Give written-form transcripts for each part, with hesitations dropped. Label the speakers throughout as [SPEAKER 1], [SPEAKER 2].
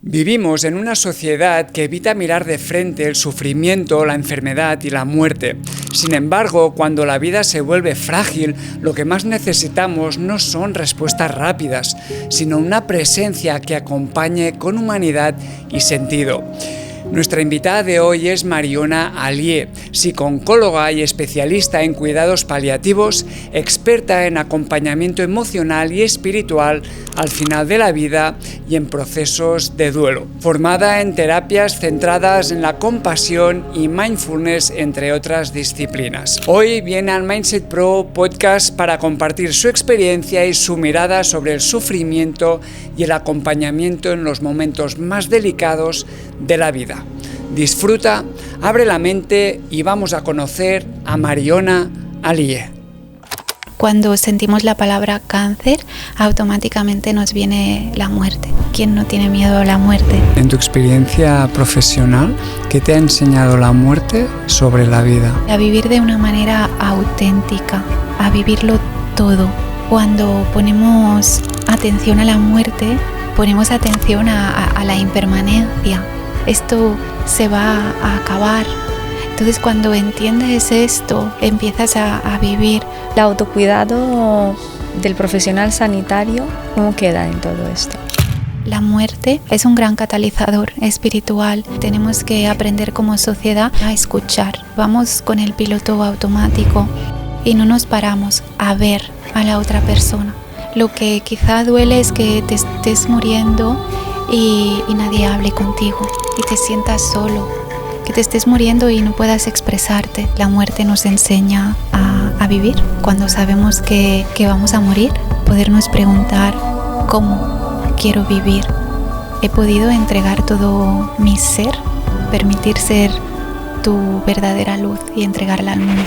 [SPEAKER 1] Vivimos en una sociedad que evita mirar de frente el sufrimiento, la enfermedad y la muerte. Sin embargo, cuando la vida se vuelve frágil, lo que más necesitamos no son respuestas rápidas, sino una presencia que acompañe con humanidad y sentido. Nuestra invitada de hoy es Mariona Allié, psicooncóloga y especialista en cuidados paliativos, experta en acompañamiento emocional y espiritual al final de la vida y en procesos de duelo. Formada en terapias centradas en la compasión y mindfulness, entre otras disciplinas. Hoy viene al Mindset Pro podcast para compartir su experiencia y su mirada sobre el sufrimiento y el acompañamiento en los momentos más delicados de la vida. Disfruta, abre la mente y vamos a conocer a Mariona Allié.
[SPEAKER 2] Cuando sentimos la palabra cáncer, automáticamente nos viene la muerte. ¿Quién no tiene miedo a la muerte?
[SPEAKER 1] En tu experiencia profesional, ¿qué te ha enseñado la muerte sobre la vida?
[SPEAKER 2] A vivir de una manera auténtica, a vivirlo todo. Cuando ponemos atención a la muerte, ponemos atención a la impermanencia. Esto se va a acabar. Entonces, cuando entiendes esto, empiezas a vivir.
[SPEAKER 3] El autocuidado del profesional sanitario, ¿cómo queda en todo esto?
[SPEAKER 2] La muerte es un gran catalizador espiritual. Tenemos que aprender como sociedad a escuchar. Vamos con el piloto automático y no nos paramos a ver a la otra persona. Lo que quizá duele es que te estés muriendo y nadie hable contigo y te sientas solo, que te estés muriendo y no puedas expresarte. La muerte nos enseña a vivir. Cuando sabemos que vamos a morir, podernos preguntar cómo quiero vivir. He podido entregar todo mi ser, permitir ser tu verdadera luz y entregarla al mundo.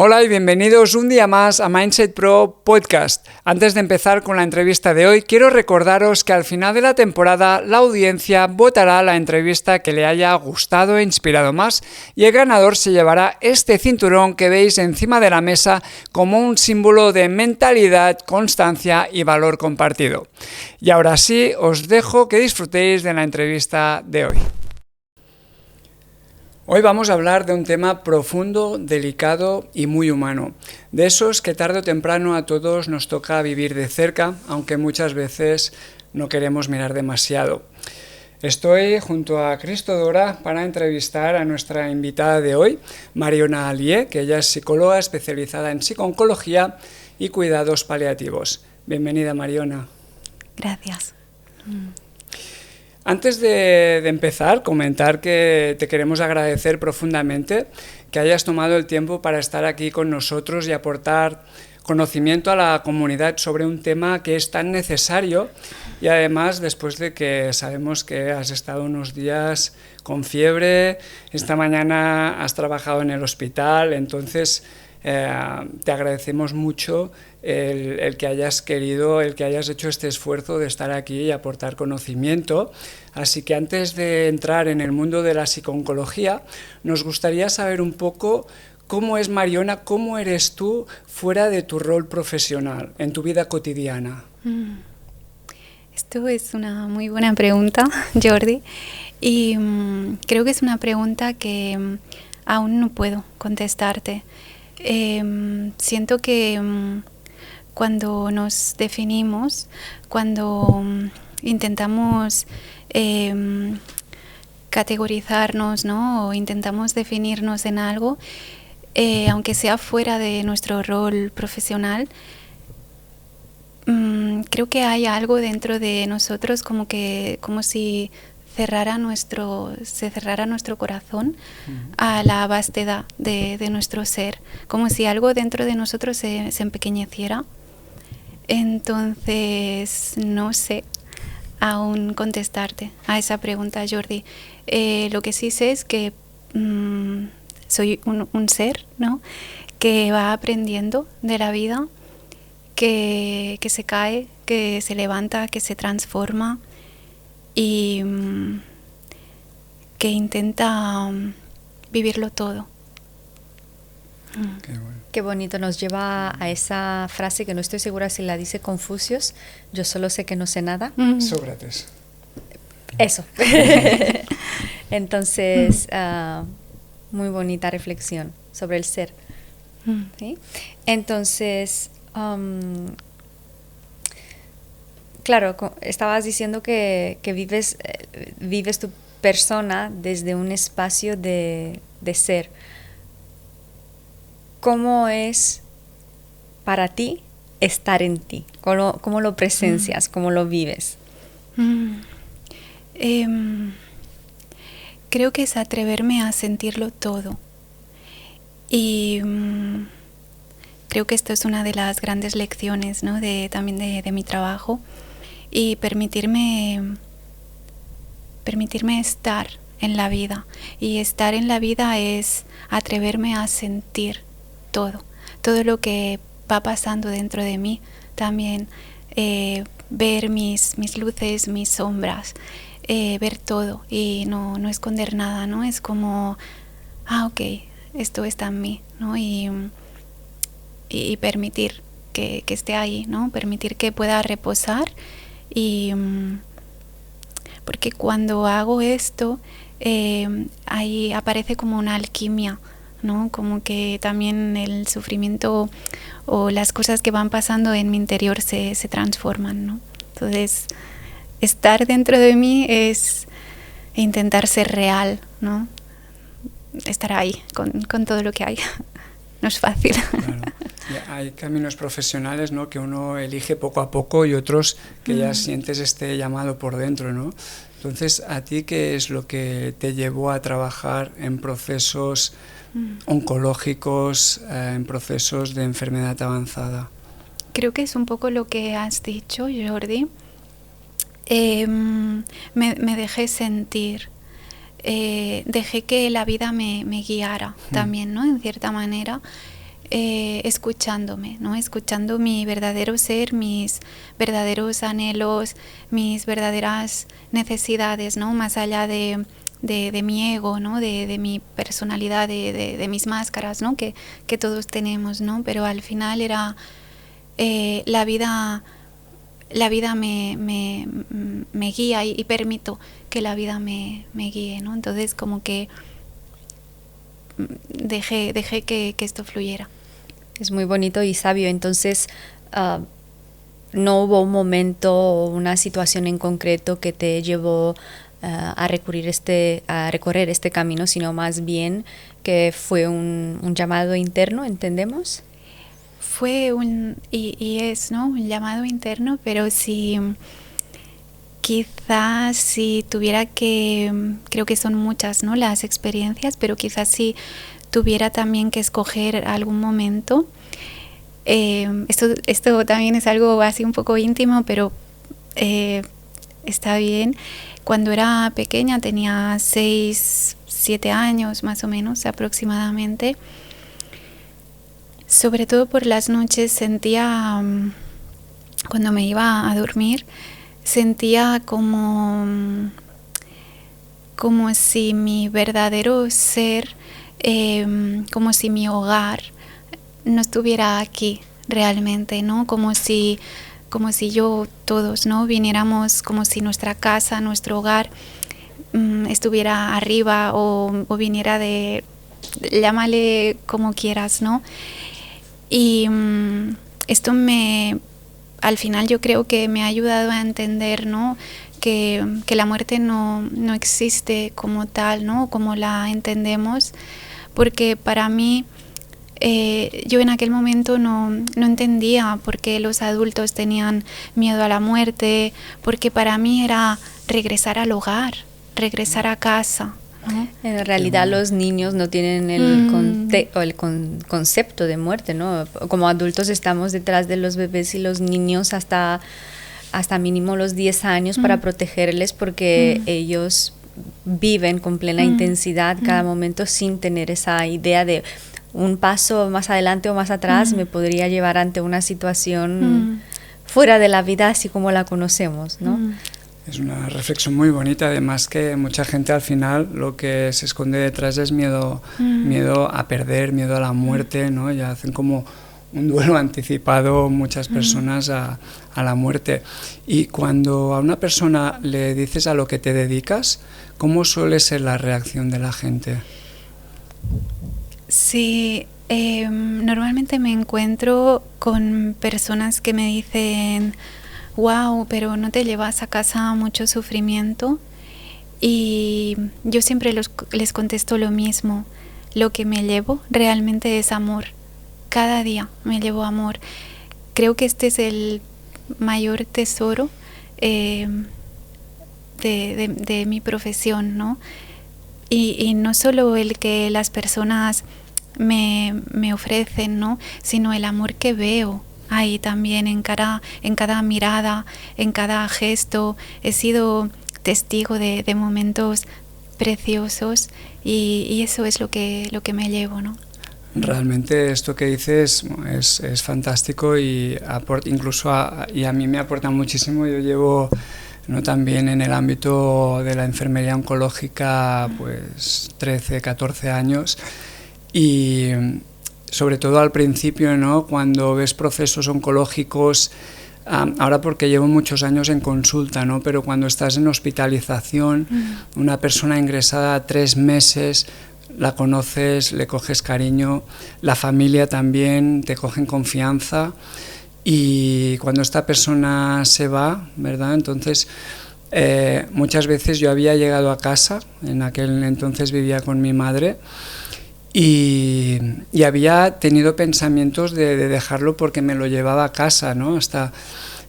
[SPEAKER 1] Hola y bienvenidos un día más a Mindset Pro Podcast. Antes de empezar con la entrevista de hoy, quiero recordaros que al final de la temporada la audiencia votará la entrevista que le haya gustado e inspirado más y el ganador se llevará este cinturón que veis encima de la mesa como un símbolo de mentalidad, constancia y valor compartido. Y ahora sí, os dejo que disfrutéis de la entrevista de hoy. Hoy vamos a hablar de un tema profundo, delicado y muy humano. De esos que tarde o temprano a todos nos toca vivir de cerca, aunque muchas veces no queremos mirar demasiado. Estoy junto a Cristo Dora para entrevistar a nuestra invitada de hoy, Mariona Allié, que ella es psicóloga especializada en psicooncología y cuidados paliativos. Bienvenida, Mariona.
[SPEAKER 2] Gracias.
[SPEAKER 1] Antes de empezar, comentar que te queremos agradecer profundamente que hayas tomado el tiempo para estar aquí con nosotros y aportar conocimiento a la comunidad sobre un tema que es tan necesario y además después de que sabemos que has estado unos días con fiebre, esta mañana has trabajado en el hospital, entonces te agradecemos mucho el que hayas querido, el que hayas hecho este esfuerzo de estar aquí y aportar conocimiento. Así que antes de entrar en el mundo de la psicooncología, nos gustaría saber un poco cómo es Mariona, cómo eres tú fuera de tu rol profesional, en tu vida cotidiana.
[SPEAKER 2] Esto es una muy buena pregunta, Jordi, y creo que es una pregunta que aún no puedo contestarte. Siento que cuando nos definimos, cuando intentamos categorizarnos, ¿no? O intentamos definirnos en algo, aunque sea fuera de nuestro rol profesional, creo que hay algo dentro de nosotros como si se cerrara nuestro corazón a la vastedad de nuestro ser, como si algo dentro de nosotros se empequeñeciera. Entonces, no sé aún contestarte a esa pregunta, Jordi. Lo que sí sé es que soy un ser, ¿no?, que va aprendiendo de la vida, que se cae, que se levanta, que se transforma y que intenta vivirlo todo.
[SPEAKER 1] Qué bueno.
[SPEAKER 3] Qué bonito, nos lleva a esa frase que no estoy segura si la dice Confucius: yo solo sé que no sé nada.
[SPEAKER 1] Sócrates.
[SPEAKER 3] Eso. Entonces, muy bonita reflexión sobre el ser. ¿Sí? Entonces, claro, estabas diciendo que vives tu persona desde un espacio de ser. ¿Cómo es para ti estar en ti? ¿Cómo lo presencias? ¿Cómo lo vives?
[SPEAKER 2] Creo que es atreverme a sentirlo todo. Y creo que esto es una de las grandes lecciones, ¿no? También de mi trabajo. Y permitirme estar en la vida. Y estar en la vida es atreverme a sentir todo lo que va pasando dentro de mí. También ver mis luces, mis sombras, ver todo y no esconder nada, ¿no? Es como, ok, esto está en mí, ¿no? Y permitir que esté ahí, ¿no? Permitir que pueda reposar. Y porque cuando hago esto, ahí aparece como una alquimia, ¿no? Como que también el sufrimiento o las cosas que van pasando en mi interior se transforman, ¿no? Entonces, estar dentro de mí es intentar ser real, ¿no? Estar ahí con todo lo que hay. No es fácil.
[SPEAKER 1] Claro. Hay caminos profesionales, ¿no?, que uno elige poco a poco y otros que ya sientes este llamado por dentro, ¿no? Entonces, ¿a ti qué es lo que te llevó a trabajar en procesos oncológicos, en procesos de enfermedad avanzada?
[SPEAKER 2] Creo que es un poco lo que has dicho, Jordi. Me dejé sentir, dejé que la vida me guiara también, ¿no? En cierta manera, escuchándome, ¿no? Escuchando mi verdadero ser, mis verdaderos anhelos, mis verdaderas necesidades, ¿no? Más allá de mi ego, ¿no? De mi personalidad, de mis máscaras, ¿no? Que todos tenemos, ¿no? Pero al final era la vida me guía y permito que la vida me guíe, ¿no? Entonces como que dejé que esto fluyera.
[SPEAKER 3] Es muy bonito y sabio. Entonces, no hubo un momento o una situación en concreto que te llevó a recorrer este camino, sino más bien que fue un llamado interno, ¿entendemos?
[SPEAKER 2] Fue y es, ¿no?, un llamado interno, pero quizás si tuviera creo que son muchas, ¿no?, las experiencias, pero quizás si tuviera también que escoger algún momento, esto también es algo así un poco íntimo, pero está bien. Cuando era pequeña, tenía 6, 7 años más o menos aproximadamente, sobre todo por las noches sentía, cuando me iba a dormir, sentía como si mi verdadero ser, como si mi hogar no estuviera aquí realmente, ¿no? Como si todos, ¿no?, viniéramos, como si nuestra casa, nuestro hogar estuviera arriba o viniera llámale como quieras, ¿no? Y esto al final yo creo que me ha ayudado a entender, ¿no?, que la muerte no existe como tal, ¿no?, como la entendemos, porque para mí yo en aquel momento no entendía por qué los adultos tenían miedo a la muerte, porque para mí era regresar al hogar, regresar a casa, ¿no?
[SPEAKER 3] En realidad los niños no tienen el concepto de muerte, ¿no? Como adultos estamos detrás de los bebés y los niños hasta mínimo los 10 años para protegerles, porque ellos viven con plena intensidad cada momento sin tener esa idea de un paso más adelante o más atrás me podría llevar ante una situación fuera de la vida así como la conocemos, ¿no?
[SPEAKER 1] Es una reflexión muy bonita, además que mucha gente al final lo que se esconde detrás es miedo a perder, miedo a la muerte, ¿no? Ya hacen como un duelo anticipado muchas personas a la muerte. Y cuando a una persona le dices a lo que te dedicas, ¿cómo suele ser la reacción de la gente?
[SPEAKER 2] Sí, normalmente me encuentro con personas que me dicen, wow, pero no te llevas a casa mucho sufrimiento. Y yo siempre les contesto lo mismo. Lo que me llevo realmente es amor. Cada día me llevo amor. Creo que este es el mayor tesoro de mi profesión, ¿no? Y no solo el que las personas me ofrecen, ¿no? Sino el amor que veo ahí también en cada mirada, en cada gesto. He sido testigo de momentos preciosos y eso es lo que me llevo, ¿no?
[SPEAKER 1] Realmente esto que dices es fantástico y incluso a mí me aporta muchísimo. Yo llevo, ¿no?, también en el ámbito de la enfermería oncológica pues 13, 14 años y sobre todo al principio, ¿no?, cuando ves procesos oncológicos, ahora porque llevo muchos años en consulta, ¿no?, pero cuando estás en hospitalización, una persona ingresada 3 meses, la conoces, le coges cariño, la familia también te cogen confianza y cuando esta persona se va, ¿verdad? Entonces muchas veces yo había llegado a casa, en aquel entonces vivía con mi madre y había tenido pensamientos de dejarlo porque me lo llevaba a casa, ¿no? Hasta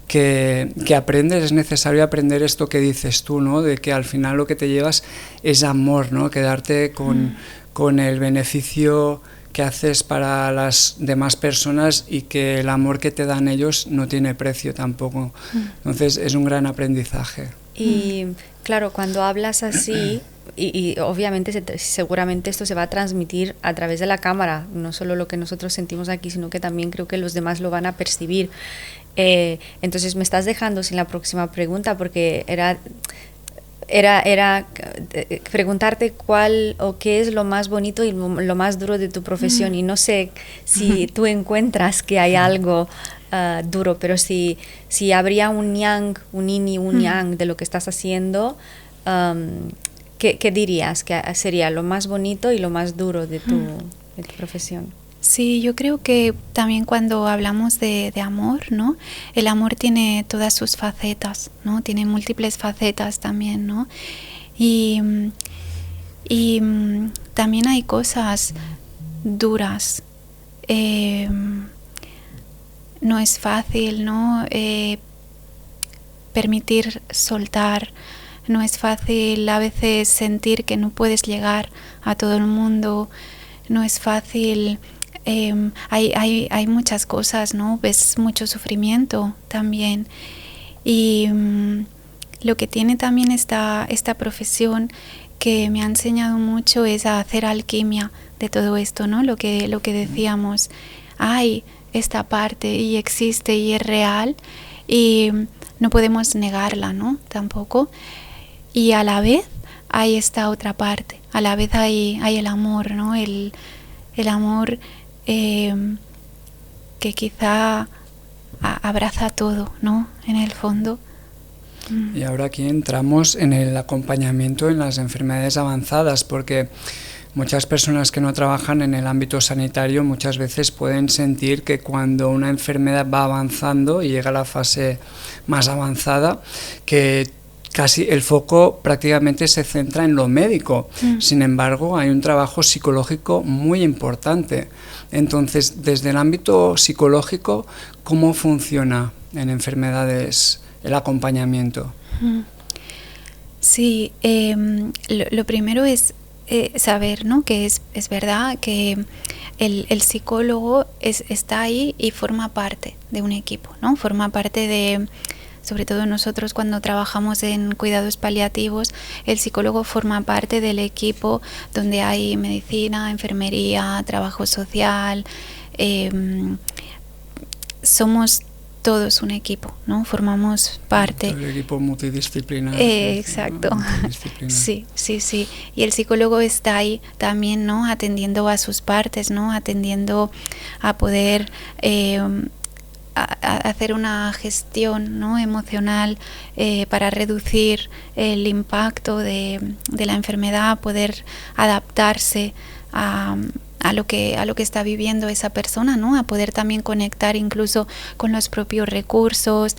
[SPEAKER 1] que aprendes, es necesario aprender esto que dices tú, ¿no? De que al final lo que te llevas es amor, ¿no? Quedarte con el beneficio que haces para las demás personas y que el amor que te dan ellos no tiene precio tampoco. Entonces es un gran aprendizaje.
[SPEAKER 3] Y claro, cuando hablas así, y obviamente seguramente esto se va a transmitir a través de la cámara, no solo lo que nosotros sentimos aquí, sino que también creo que los demás lo van a percibir. Entonces me estás dejando sin la próxima pregunta porque era preguntarte cuál o qué es lo más bonito y lo más duro de tu profesión y no sé si tú encuentras que hay algo duro, pero si habría un yin y un yang de lo que estás haciendo, ¿qué dirías que sería lo más bonito y lo más duro de tu profesión?
[SPEAKER 2] Sí, yo creo que también cuando hablamos de amor, ¿no? El amor tiene todas sus facetas, ¿no? Tiene múltiples facetas también, ¿no? Y también hay cosas duras. No es fácil, ¿no? Permitir soltar. No es fácil a veces sentir que no puedes llegar a todo el mundo. No es fácil. Hay muchas cosas, ¿no? Ves mucho sufrimiento también. Y lo que tiene también esta profesión que me ha enseñado mucho es a hacer alquimia de todo esto, ¿no? Lo que decíamos, hay esta parte y existe y es real y no podemos negarla, ¿no? Tampoco. Y a la vez hay esta otra parte, a la vez hay el amor, ¿no? El amor que quizá abraza todo, ¿no? En el fondo.
[SPEAKER 1] Y ahora aquí entramos en el acompañamiento en las enfermedades avanzadas, porque muchas personas que no trabajan en el ámbito sanitario muchas veces pueden sentir que cuando una enfermedad va avanzando y llega a la fase más avanzada, que casi el foco prácticamente se centra en lo médico. Sin embargo, hay un trabajo psicológico muy importante. Entonces, desde el ámbito psicológico, ¿cómo funciona en enfermedades el acompañamiento?
[SPEAKER 2] Sí, lo primero es saber, ¿no?, que es verdad que el psicólogo está ahí y forma parte de un equipo, ¿no? Forma parte de... Sobre todo nosotros cuando trabajamos en cuidados paliativos, el psicólogo forma parte del equipo donde hay medicina, enfermería, trabajo social. Somos todos un equipo, ¿no? Formamos parte.
[SPEAKER 1] El equipo multidisciplinar.
[SPEAKER 2] Exacto.
[SPEAKER 1] Multidisciplinar.
[SPEAKER 2] Sí. Y el psicólogo está ahí también, ¿no? Atendiendo a sus partes, ¿no? Atendiendo a poder a hacer una gestión, ¿no? Emocional para reducir el impacto de la enfermedad, poder adaptarse a lo que está viviendo esa persona, ¿no? A poder también conectar incluso con los propios recursos.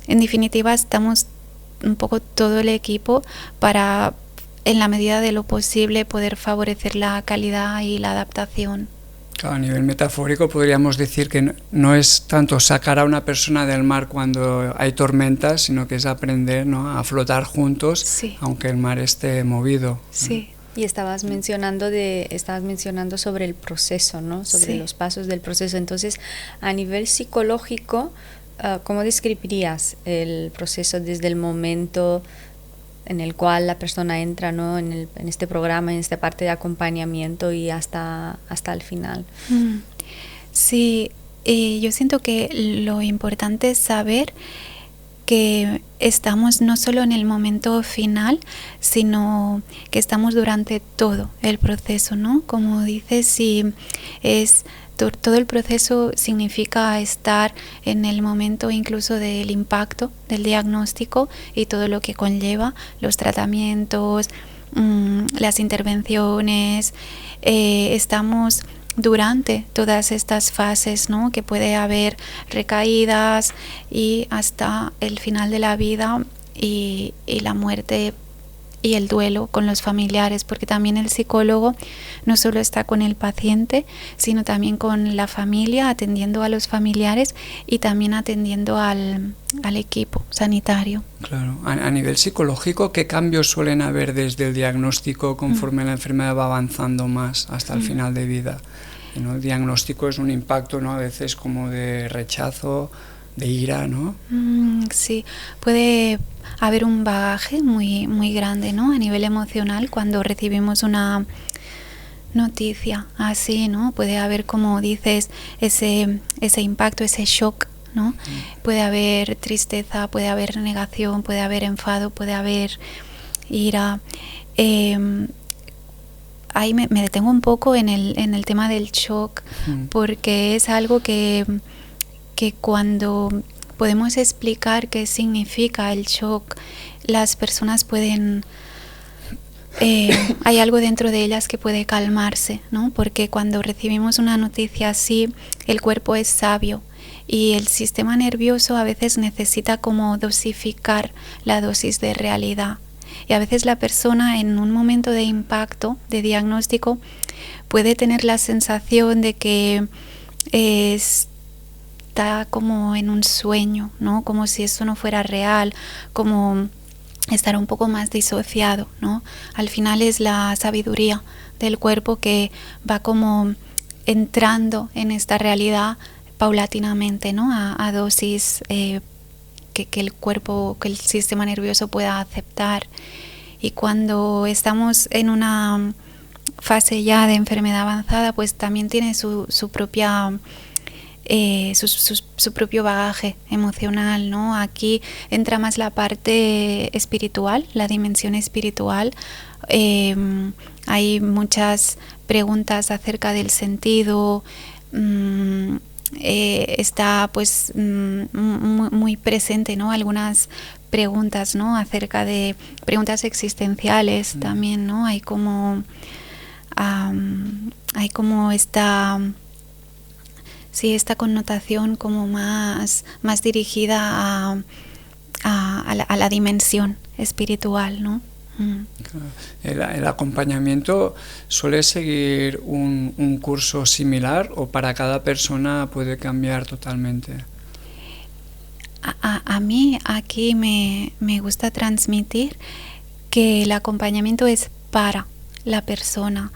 [SPEAKER 2] En definitiva, estamos un poco todo el equipo para, en la medida de lo posible, poder favorecer la calidad y la adaptación.
[SPEAKER 1] Claro, a nivel metafórico podríamos decir que no es tanto sacar a una persona del mar cuando hay tormentas, sino que es aprender, ¿no? A flotar juntos, sí, aunque el mar esté movido.
[SPEAKER 2] Sí.
[SPEAKER 3] Y estabas mencionando sobre el proceso, ¿no? Sobre sí, los pasos del proceso. Entonces, a nivel psicológico, ¿cómo describirías el proceso desde el momento en el cual la persona entra, ¿no? en este programa, en esta parte de acompañamiento y hasta el final?
[SPEAKER 2] Sí, yo siento que lo importante es saber que estamos no solo en el momento final, sino que estamos durante todo el proceso, ¿no? Como dices, si es todo el proceso significa estar en el momento incluso del impacto del diagnóstico y todo lo que conlleva, los tratamientos, las intervenciones, estamos durante todas estas fases, ¿no? Que puede haber recaídas y hasta el final de la vida y la muerte y el duelo con los familiares, porque también el psicólogo no solo está con el paciente, sino también con la familia, atendiendo a los familiares y también atendiendo al equipo sanitario.
[SPEAKER 1] Claro. A nivel psicológico, ¿qué cambios suelen haber desde el diagnóstico conforme la enfermedad va avanzando más hasta el final de vida? ¿No? El diagnóstico es un impacto, ¿no? A veces como de rechazo, de ira, ¿no?
[SPEAKER 2] Sí, puede haber un bagaje muy, muy grande, ¿no? A nivel emocional, cuando recibimos una noticia así, ¿no? Puede haber, como dices, ese impacto, ese shock, ¿no? Puede haber tristeza, puede haber negación, puede haber enfado, puede haber ira. Ahí me detengo un poco en el tema del shock, porque es algo que cuando podemos explicar qué significa el shock, las personas pueden... hay algo dentro de ellas que puede calmarse, ¿no? Porque cuando recibimos una noticia así, el cuerpo es sabio y el sistema nervioso a veces necesita como dosificar la dosis de realidad. Y a veces la persona en un momento de impacto, de diagnóstico, puede tener la sensación de que está como en un sueño, ¿no? Como si eso no fuera real, como estar un poco más disociado, ¿no? Al final es la sabiduría del cuerpo que va como entrando en esta realidad paulatinamente, ¿no? A dosis que el cuerpo, que el sistema nervioso pueda aceptar. Y cuando estamos en una fase ya de enfermedad avanzada, pues también tiene su propia su propio bagaje emocional, ¿no? Aquí entra más la parte espiritual, la dimensión espiritual. Hay muchas preguntas acerca del sentido. Está pues muy presente, ¿no? Algunas preguntas, ¿no? Acerca de preguntas existenciales también, ¿no? Hay como esta connotación como más dirigida a la dimensión espiritual, ¿no?
[SPEAKER 1] ¿El acompañamiento suele seguir un curso similar o para cada persona puede cambiar totalmente?
[SPEAKER 2] A mí aquí me gusta transmitir que el acompañamiento es para la persona.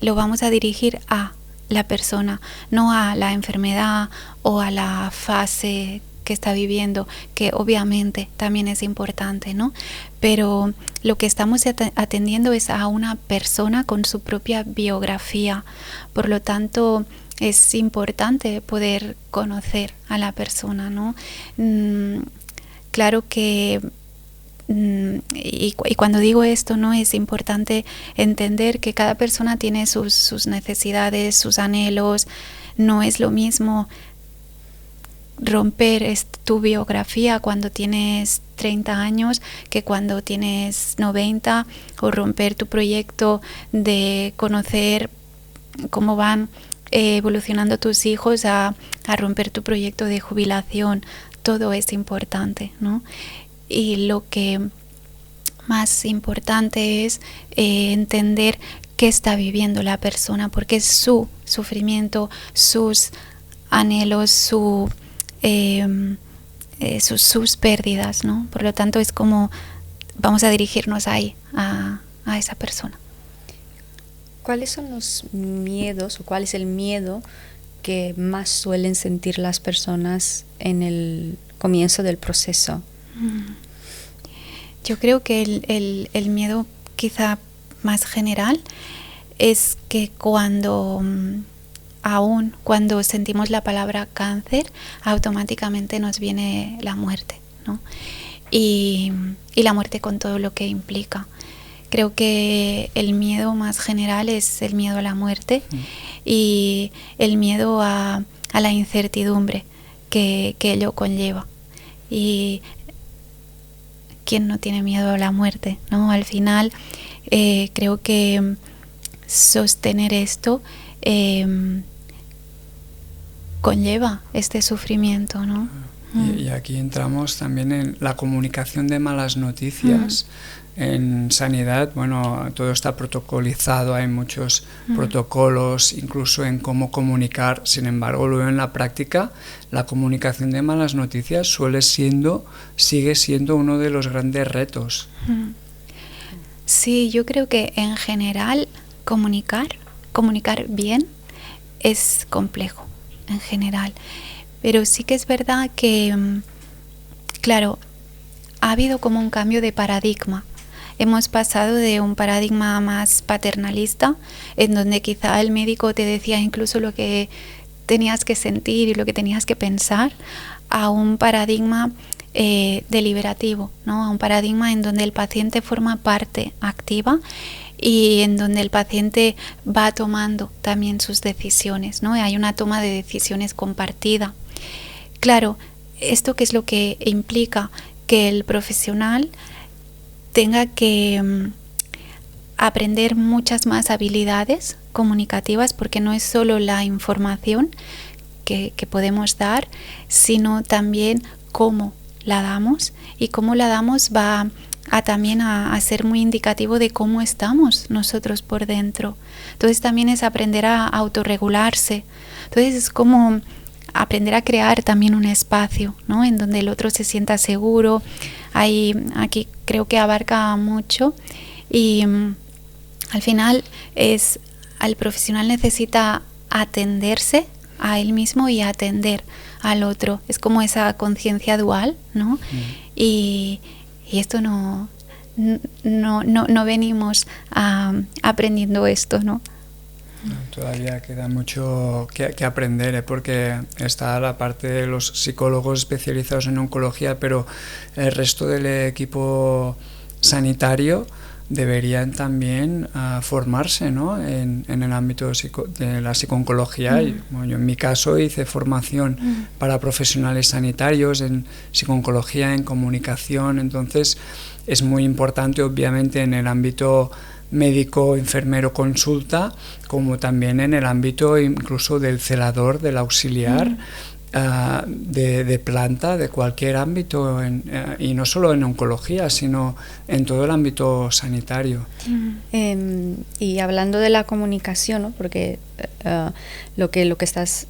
[SPEAKER 2] Lo vamos a dirigir a la persona, no a la enfermedad o a la fase que está viviendo, que obviamente también es importante, ¿no? Pero lo que estamos atendiendo es a una persona con su propia biografía. Por lo tanto, es importante poder conocer a la persona, ¿no? Claro que y cuando digo esto, ¿no? Es importante entender que cada persona tiene sus necesidades, sus anhelos. No es lo mismo romper tu biografía cuando tienes 30 años que cuando tienes 90, o romper tu proyecto de conocer cómo van evolucionando tus hijos a romper tu proyecto de jubilación. Todo es importante, ¿no? Y lo que más importante es entender qué está viviendo la persona, porque es su sufrimiento, sus anhelos, sus pérdidas, ¿no? Por lo tanto, es como vamos a dirigirnos ahí, a esa persona.
[SPEAKER 3] ¿Cuáles son los miedos o cuál es el miedo que más suelen sentir las personas en el comienzo del proceso?
[SPEAKER 2] Yo creo que el miedo quizá más general es que aún cuando sentimos la palabra cáncer, automáticamente nos viene la muerte, ¿no? Y la muerte con todo lo que implica. Creo que el miedo más general es el miedo a la muerte y el miedo a la incertidumbre que ello conlleva. Y ¿quién no tiene miedo a la muerte, ¿no? Al final, creo que sostener esto conlleva este sufrimiento, ¿no?
[SPEAKER 1] Y aquí entramos también en la comunicación de malas noticias. En sanidad, bueno, todo está protocolizado, hay muchos protocolos, incluso en cómo comunicar. Sin embargo, luego en la práctica, la comunicación de malas noticias sigue siendo uno de los grandes retos.
[SPEAKER 2] Sí, yo creo que en general comunicar bien es complejo, en general. Pero sí que es verdad que, claro, ha habido como un cambio de paradigma. Hemos pasado de un paradigma más paternalista, en donde quizá el médico te decía incluso lo que tenías que sentir y lo que tenías que pensar, a un paradigma deliberativo, ¿no? A un paradigma en donde el paciente forma parte activa y en donde el paciente va tomando también sus decisiones, ¿no? Hay una toma de decisiones compartida. Claro, ¿esto qué es lo que implica? Que el profesional tenga que aprender muchas más habilidades comunicativas, porque no es solo la información que podemos dar, sino también cómo la damos, y cómo la damos va también a ser muy indicativo de cómo estamos nosotros por dentro. Entonces también es aprender a autorregularse. Entonces es como aprender a crear también un espacio, ¿no? En donde el otro se sienta seguro. Aquí creo que abarca mucho y al final al profesional necesita atenderse a él mismo y atender al otro. Es como esa conciencia dual, ¿no? Y esto no venimos aprendiendo esto, ¿no?
[SPEAKER 1] Todavía queda mucho que aprender, porque está la parte de los psicólogos especializados en oncología, pero el resto del equipo sanitario deberían también formarse, ¿no? en el ámbito de la psicooncología. Bueno, yo en mi caso hice formación para profesionales sanitarios en psicooncología, en comunicación. Entonces es muy importante, obviamente, en el ámbito médico, enfermero, consulta, como también en el ámbito incluso del celador, del auxiliar, de planta, de cualquier ámbito, y no solo en oncología, sino en todo el ámbito sanitario.
[SPEAKER 3] Y hablando de la comunicación, ¿no? Porque lo que estás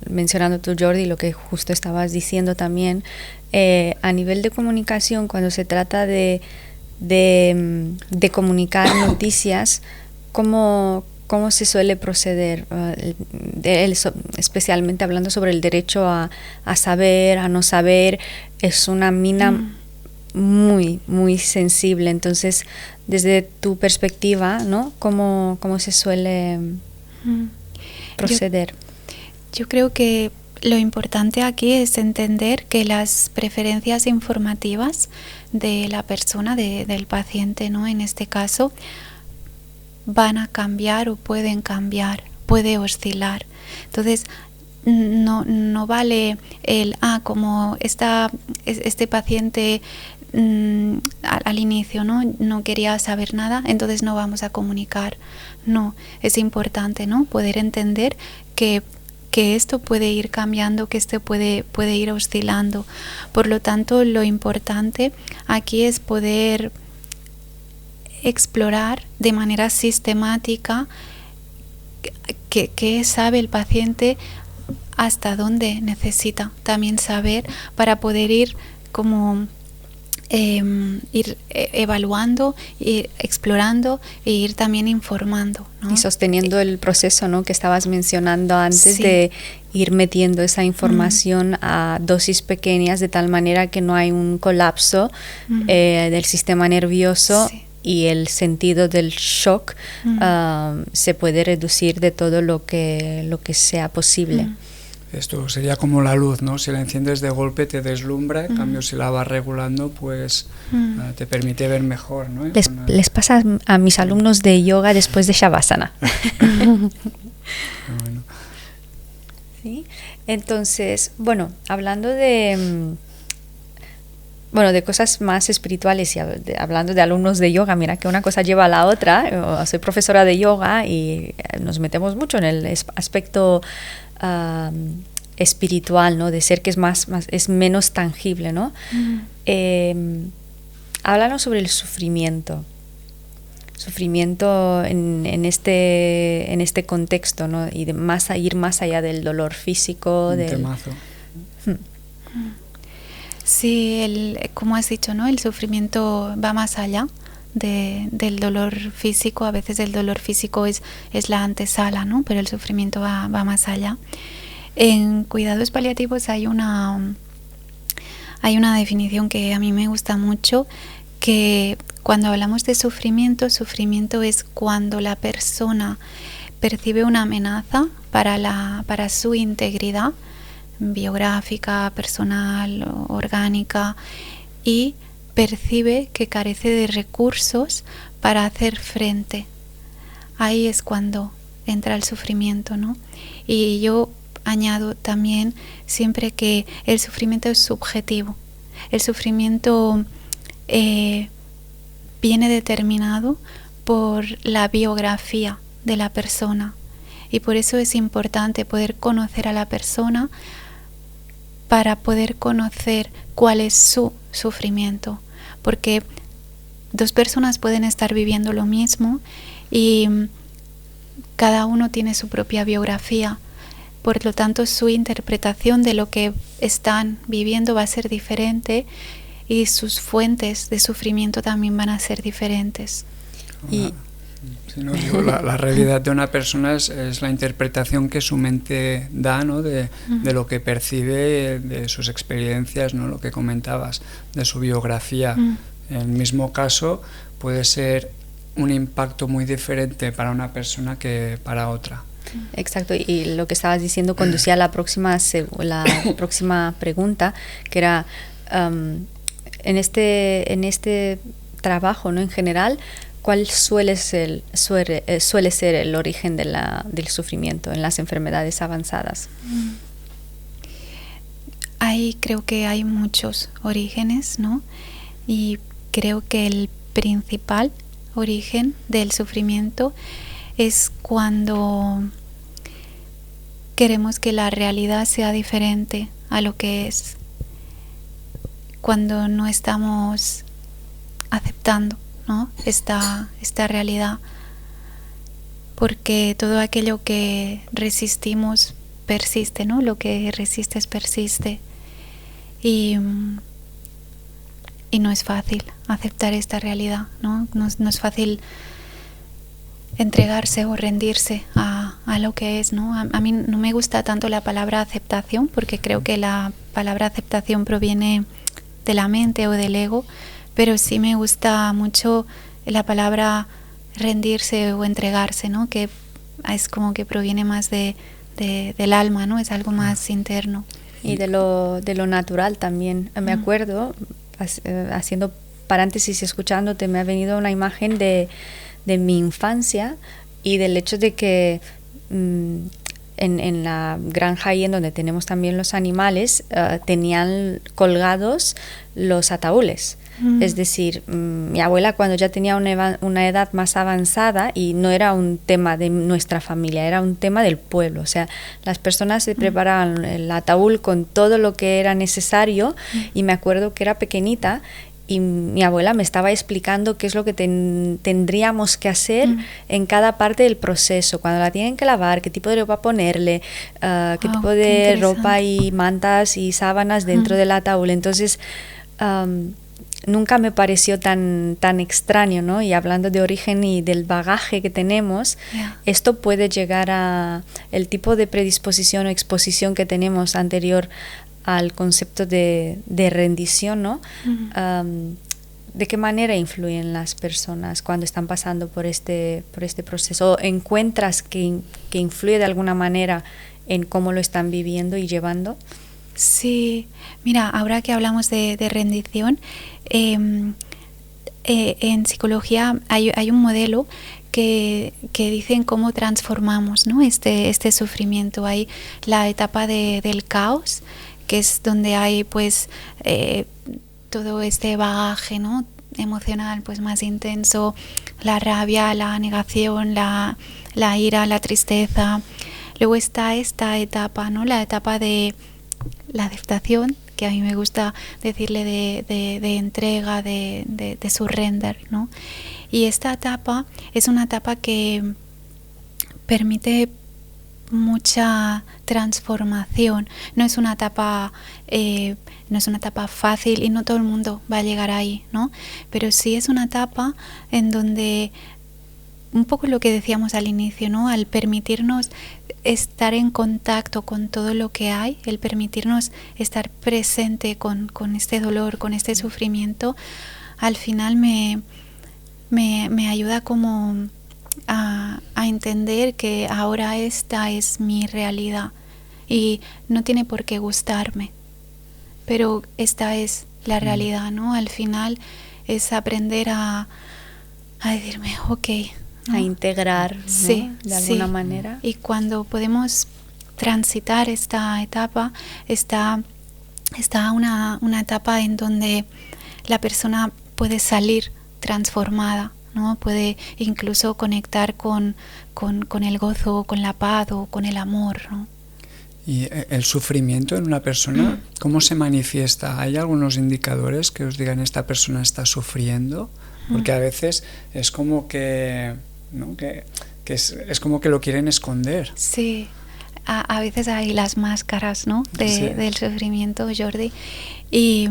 [SPEAKER 3] mencionando tú, Jordi, lo que justo estabas diciendo también, a nivel de comunicación, cuando se trata de comunicar noticias, ¿cómo se suele proceder? Especialmente hablando sobre el derecho a saber, a no saber, es una mina muy, muy sensible. Entonces, desde tu perspectiva, ¿no? ¿Cómo se suele proceder?
[SPEAKER 2] Yo creo que lo importante aquí es entender que las preferencias informativas de la persona, del paciente, ¿no? En este caso, van a cambiar o pueden cambiar, puede oscilar. Entonces, no vale como este paciente al inicio no quería saber nada, entonces no vamos a comunicar. No, es importante, ¿no? Poder entender que esto puede ir cambiando, que esto puede ir oscilando. Por lo tanto, lo importante aquí es poder explorar de manera sistemática qué sabe el paciente, hasta dónde necesita también saber para poder ir como ir evaluando, ir explorando e ir también informando, ¿no?
[SPEAKER 3] Y sosteniendo el proceso, ¿no?, que estabas mencionando antes, de ir metiendo esa información a dosis pequeñas de tal manera que no hay un colapso del sistema nervioso y el sentido del shock se puede reducir de todo lo que sea posible.
[SPEAKER 1] Esto sería como la luz, ¿no? Si la enciendes de golpe te deslumbra, en cambio si la vas regulando, pues te permite ver mejor, ¿no?
[SPEAKER 3] Les pasa a mis alumnos de yoga después de Shavasana.
[SPEAKER 1] Bueno.
[SPEAKER 3] ¿Sí? Entonces, bueno, hablando de cosas más espirituales y hablando de alumnos de yoga, mira que una cosa lleva a la otra. Yo soy profesora de yoga y nos metemos mucho en el aspecto espiritual, ¿no? De ser que es menos tangible, ¿no? Háblanos sobre el sufrimiento en este contexto, ¿no? Y ir más allá del dolor físico.
[SPEAKER 1] Temazo.
[SPEAKER 2] Sí, como has dicho, ¿no? El sufrimiento va más allá del dolor físico. A veces el dolor físico es la antesala, ¿no? Pero el sufrimiento va más allá. En cuidados paliativos hay una definición que a mí me gusta mucho, que cuando hablamos de sufrimiento es cuando la persona percibe una amenaza para su integridad biográfica, personal, orgánica, y percibe que carece de recursos para hacer frente. Ahí es cuando entra el sufrimiento, ¿no? Y yo añado también siempre que el sufrimiento es subjetivo. El sufrimiento viene determinado por la biografía de la persona, y por eso es importante poder conocer a la persona para poder conocer cuál es su sufrimiento, porque dos personas pueden estar viviendo lo mismo y cada uno tiene su propia biografía. Por lo tanto, su interpretación de lo que están viviendo va a ser diferente y sus fuentes de sufrimiento también van a ser diferentes.
[SPEAKER 1] La realidad de una persona es la interpretación que su mente da, ¿no? de lo que percibe, de sus experiencias, ¿no? Lo que comentabas, de su biografía. En el mismo caso puede ser un impacto muy diferente para una persona que para otra.
[SPEAKER 3] Exacto, y lo que estabas diciendo conducía a la próxima pregunta, que era en este trabajo, ¿no? En general, ¿cuál suele ser el origen del sufrimiento en las enfermedades avanzadas?
[SPEAKER 2] Creo que hay muchos orígenes, ¿no? Y creo que el principal origen del sufrimiento es cuando queremos que la realidad sea diferente a lo que es, cuando no estamos aceptando, ¿no? esta realidad, porque todo aquello que resistimos persiste, ¿no? Lo que resistes persiste, y no es fácil aceptar esta realidad, ¿no? No es fácil entregarse o rendirse a lo que es, ¿no? A mí no me gusta tanto la palabra aceptación, porque creo que la palabra aceptación proviene de la mente o del ego, pero sí me gusta mucho la palabra rendirse o entregarse, ¿no? Que es como que proviene más de del alma, ¿no? Es algo más interno.
[SPEAKER 3] Y de lo natural también. Me acuerdo, haciendo paréntesis y escuchándote, me ha venido una imagen de mi infancia y del hecho de que en la granja ahí en donde tenemos también los animales, tenían colgados los ataúdes. Es decir, mi abuela cuando ya tenía una edad más avanzada, y no era un tema de nuestra familia, era un tema del pueblo, o sea, las personas se preparaban el ataúd con todo lo que era necesario, y me acuerdo que era pequeñita y mi abuela me estaba explicando qué es lo que tendríamos que hacer en cada parte del proceso, cuando la tienen que lavar, qué tipo de ropa ponerle, qué tipo de ropa y mantas y sábanas dentro del ataúd. Entonces nunca me pareció tan extraño, ¿no? Y hablando de origen y del bagaje que tenemos, esto puede llegar a el tipo de predisposición o exposición que tenemos anterior al concepto de rendición, ¿no? ¿De qué manera influyen las personas cuando están pasando por este proceso? ¿Encuentras que influye de alguna manera en cómo lo están viviendo y llevando?
[SPEAKER 2] Sí, mira, ahora que hablamos de rendición, en psicología hay un modelo que dicen cómo transformamos, ¿no? este sufrimiento. Hay la etapa del caos, que es donde hay pues todo este bagaje, ¿no? Emocional pues más intenso, la rabia, la negación, la ira, la tristeza. Luego está esta etapa, ¿no? La etapa de la aceptación, que a mí me gusta decirle de entrega, de surrender, ¿no? Y esta etapa es una etapa que permite mucha transformación. No es una etapa fácil y no todo el mundo va a llegar ahí, ¿no? Pero sí es una etapa en donde, un poco lo que decíamos al inicio, ¿no? Al permitirnos estar en contacto con todo lo que hay, el permitirnos estar presente con este dolor, con este sufrimiento, al final me ayuda como a entender que ahora esta es mi realidad y no tiene por qué gustarme, pero esta es la realidad, ¿no? Al final es aprender a decirme, ok, ¿no?
[SPEAKER 3] A integrar, ¿no?
[SPEAKER 2] Sí,
[SPEAKER 3] de alguna manera.
[SPEAKER 2] Y cuando podemos transitar esta etapa, está una etapa en donde la persona puede salir transformada, ¿no? Puede incluso conectar con el gozo, con la paz o con el amor, ¿no?
[SPEAKER 1] ¿Y el sufrimiento en una persona, cómo se manifiesta? ¿Hay algunos indicadores que os digan esta persona está sufriendo? Porque a veces es como que, ¿no? que es como que lo quieren esconder.
[SPEAKER 2] Sí, a veces hay las máscaras, ¿no? Del sufrimiento, Jordi. Y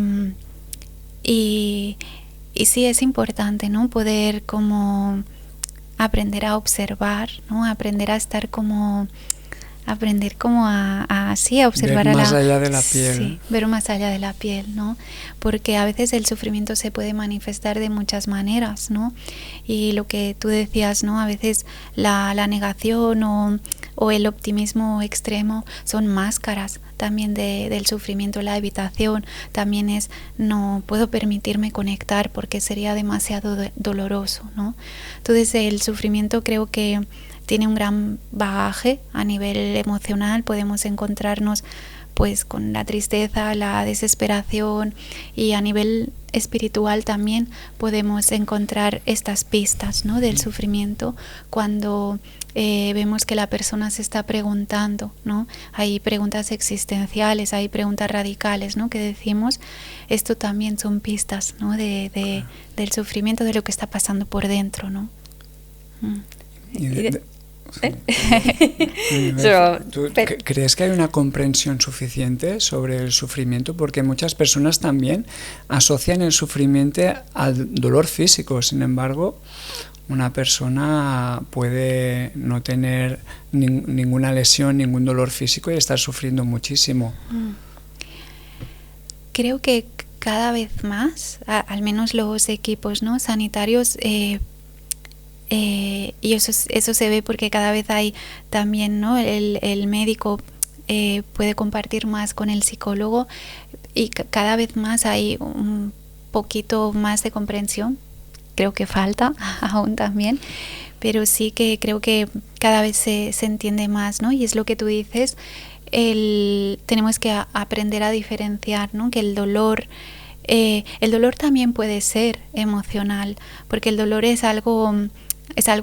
[SPEAKER 2] sí es importante, ¿no? Poder como aprender a observar, ¿no? Aprender a estar como... aprender como a observar
[SPEAKER 1] ver más allá de la piel.
[SPEAKER 2] Sí, ver más allá de la piel, ¿no? Porque a veces el sufrimiento se puede manifestar de muchas maneras, ¿no? Y lo que tú decías, ¿no? A veces la negación o el optimismo extremo son máscaras también del sufrimiento. La evitación también es no puedo permitirme conectar porque sería demasiado doloroso, ¿no? Entonces el sufrimiento creo que tiene un gran bagaje a nivel emocional. Podemos encontrarnos pues con la tristeza, la desesperación, y a nivel espiritual también podemos encontrar estas pistas, ¿no? Del sufrimiento cuando vemos que la persona se está preguntando, ¿no? Hay preguntas existenciales, hay preguntas radicales, ¿no? Que decimos, esto también son pistas, ¿no? Del sufrimiento, de lo que está pasando por dentro, ¿no?
[SPEAKER 1] ¿Tú crees que hay una comprensión suficiente sobre el sufrimiento? Porque muchas personas también asocian el sufrimiento al dolor físico. Sin embargo, una persona puede no tener ninguna lesión, ningún dolor físico y estar sufriendo muchísimo.
[SPEAKER 2] Creo que cada vez más, al menos los equipos, ¿no? sanitarios, Y eso se ve porque cada vez hay también, ¿no? El médico puede compartir más con el psicólogo y cada vez más hay un poquito más de comprensión. Creo que falta aún también, pero sí que creo que cada vez se entiende más, ¿no? Y es lo que tú dices, tenemos que aprender a diferenciar, ¿no? Que el dolor también puede ser emocional, porque el dolor es algo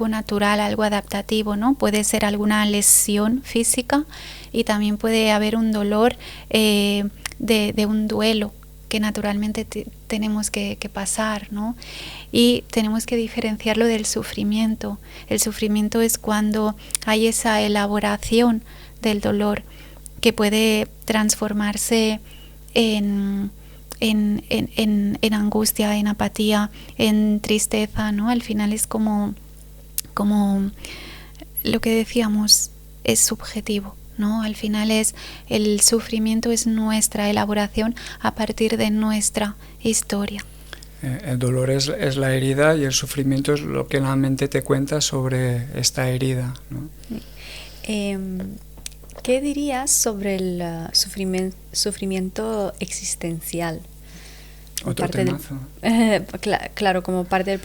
[SPEAKER 2] natural, algo adaptativo, ¿no? Puede ser alguna lesión física y también puede haber un dolor de un duelo que naturalmente tenemos que pasar, ¿no? Y tenemos que diferenciarlo del sufrimiento. El sufrimiento es cuando hay esa elaboración del dolor que puede transformarse en angustia, en apatía, en tristeza, ¿no? Al final es como lo que decíamos, es subjetivo, ¿no? Al final el sufrimiento es nuestra elaboración a partir de nuestra historia.
[SPEAKER 1] El dolor es la herida y el sufrimiento es lo que la mente te cuenta sobre esta herida, ¿no?
[SPEAKER 3] ¿Qué dirías sobre el sufrimiento existencial?
[SPEAKER 1] Otro temazo.
[SPEAKER 3] Claro, como parte del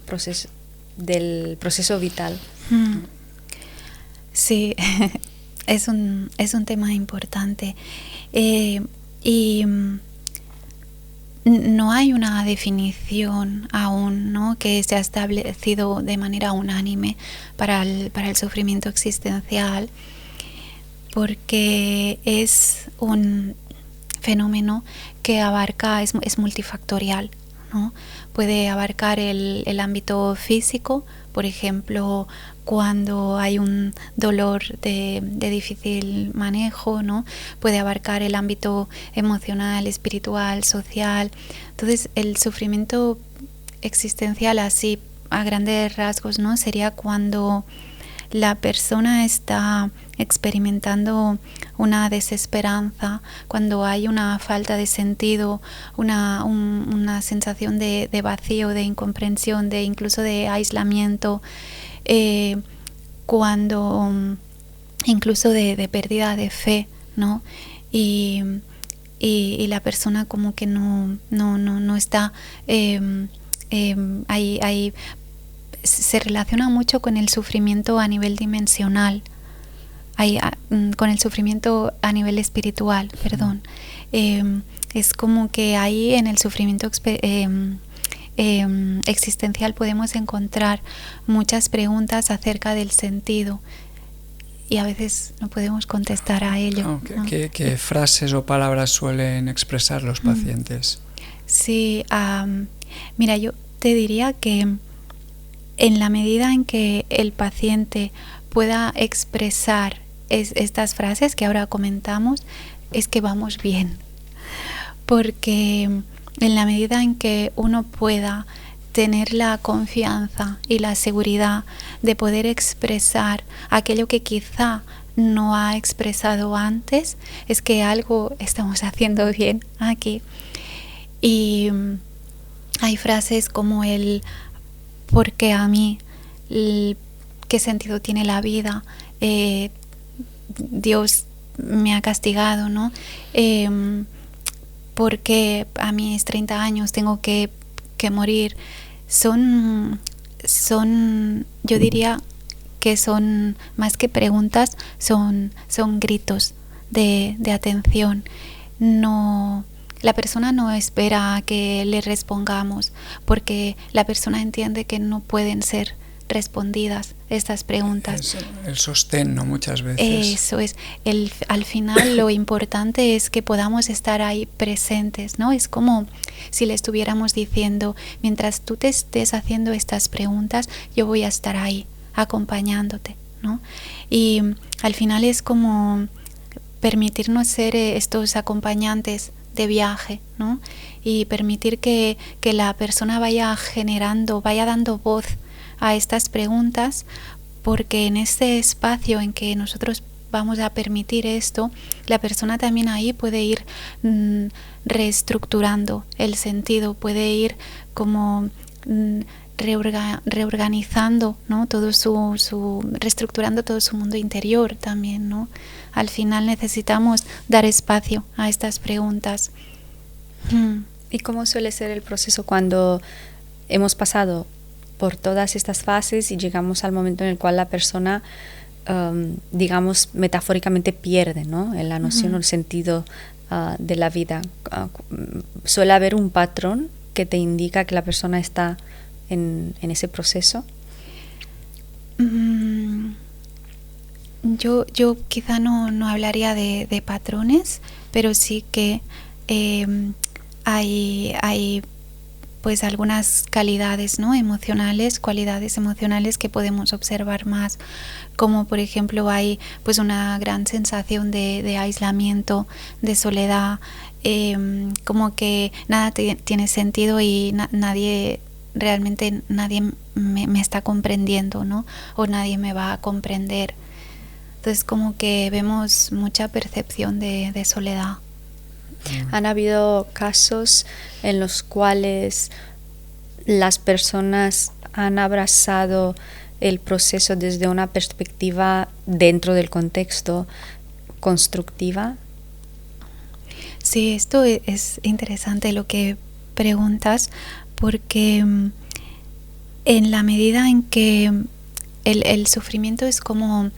[SPEAKER 3] proceso vital.
[SPEAKER 2] Sí, es un tema importante. Y no hay una definición aún, ¿no?, que se ha establecido de manera unánime para el sufrimiento existencial, porque es un fenómeno que abarca, es multifactorial, ¿no? Puede abarcar el ámbito físico, por ejemplo, cuando hay un dolor de difícil manejo, ¿no? Puede abarcar el ámbito emocional, espiritual, social. Entonces, el sufrimiento existencial, así a grandes rasgos, ¿no?, sería cuando la persona está experimentando una desesperanza, cuando hay una falta de sentido, una sensación de vacío, de incomprensión, incluso de aislamiento, cuando incluso de pérdida de fe, ¿no? Y la persona como que no está ahí. Se relaciona mucho con el sufrimiento a nivel dimensional, con el sufrimiento a nivel espiritual, perdón. Es como que ahí en el sufrimiento existencial podemos encontrar muchas preguntas acerca del sentido y a veces no podemos contestar a ello.
[SPEAKER 1] ¿No? ¿Qué frases o palabras suelen expresar los pacientes?
[SPEAKER 2] Sí, mira, yo te diría que en la medida en que el paciente pueda expresar estas frases que ahora comentamos, es que vamos bien. Porque en la medida en que uno pueda tener la confianza y la seguridad de poder expresar aquello que quizá no ha expresado antes, es que algo estamos haciendo bien aquí. Y hay frases como porque a mí, ¿qué sentido tiene la vida? Dios me ha castigado, ¿no? Porque a mis 30 años tengo que morir. Son, yo diría que son más que preguntas, son gritos de atención. No, la persona no espera a que le respondamos, porque la persona entiende que no pueden ser respondidas estas preguntas.
[SPEAKER 1] Es el sostén, ¿no?, muchas veces.
[SPEAKER 2] Eso es. Al final lo importante es que podamos estar ahí presentes, ¿no? Es como si le estuviéramos diciendo, mientras tú te estés haciendo estas preguntas, yo voy a estar ahí, acompañándote, ¿no? Y al final es como permitirnos ser estos acompañantes de viaje, ¿no? Y permitir que la persona vaya dando voz a estas preguntas, porque en este espacio en que nosotros vamos a permitir esto, la persona también ahí puede ir reestructurando el sentido, puede ir como reorganizando, ¿no? Reestructurando todo su mundo interior también, ¿no? Al final necesitamos dar espacio a estas preguntas.
[SPEAKER 3] ¿Y cómo suele ser el proceso cuando hemos pasado por todas estas fases y llegamos al momento en el cual la persona, digamos, metafóricamente pierde, ¿no? La noción o el sentido de la vida? ¿Suele haber un patrón que te indica que la persona está en ese proceso?
[SPEAKER 2] Yo quizá no hablaría de patrones, pero sí que hay pues algunas calidades, ¿no? Cualidades emocionales que podemos observar más, como por ejemplo hay pues una gran sensación de aislamiento, de soledad, como que nada tiene sentido y nadie me está comprendiendo, ¿no? O nadie me va a comprender. Entonces como que vemos mucha percepción de soledad.
[SPEAKER 3] ¿Han habido casos en los cuales las personas han abrazado el proceso desde una perspectiva dentro del contexto constructiva?
[SPEAKER 2] Sí, esto es interesante lo que preguntas, porque en la medida en que el sufrimiento es como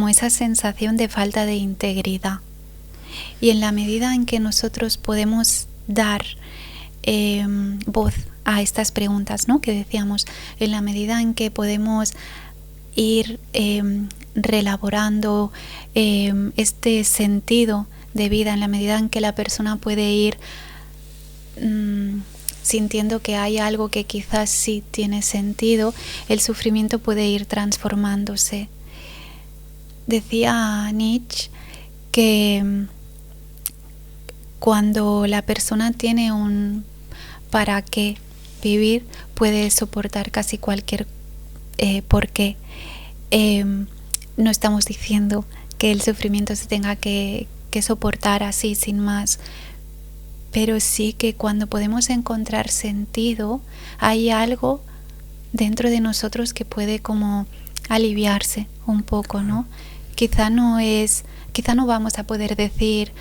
[SPEAKER 2] esa sensación de falta de integridad, y en la medida en que nosotros podemos dar voz a estas preguntas, ¿no? Que decíamos, en la medida en que podemos ir reelaborando este sentido de vida, en la medida en que la persona puede ir sintiendo que hay algo que quizás sí tiene sentido, el sufrimiento puede ir transformándose. Decía Nietzsche que cuando la persona tiene un para qué vivir, puede soportar casi cualquier porqué. No estamos diciendo que el sufrimiento se tenga que soportar así sin más, pero sí que cuando podemos encontrar sentido, hay algo dentro de nosotros que puede como aliviarse un poco, ¿no? Quizá no vamos a poder decir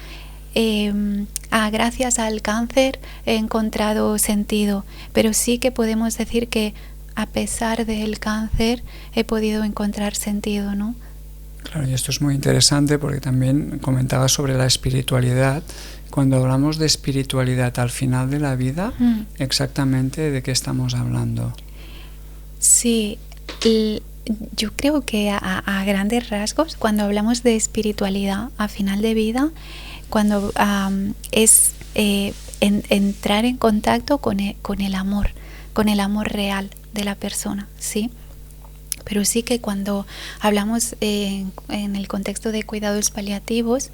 [SPEAKER 2] gracias al cáncer he encontrado sentido, pero sí que podemos decir que a pesar del cáncer he podido encontrar sentido, ¿no?
[SPEAKER 1] Claro, y esto es muy interesante porque también comentaba sobre la espiritualidad. Cuando hablamos de espiritualidad al final de la vida, exactamente de qué estamos hablando.
[SPEAKER 2] Sí, yo creo que a grandes rasgos, cuando hablamos de espiritualidad a final de vida, cuando es entrar en contacto con el amor real de la persona, ¿sí? Pero sí que cuando hablamos en el contexto de cuidados paliativos,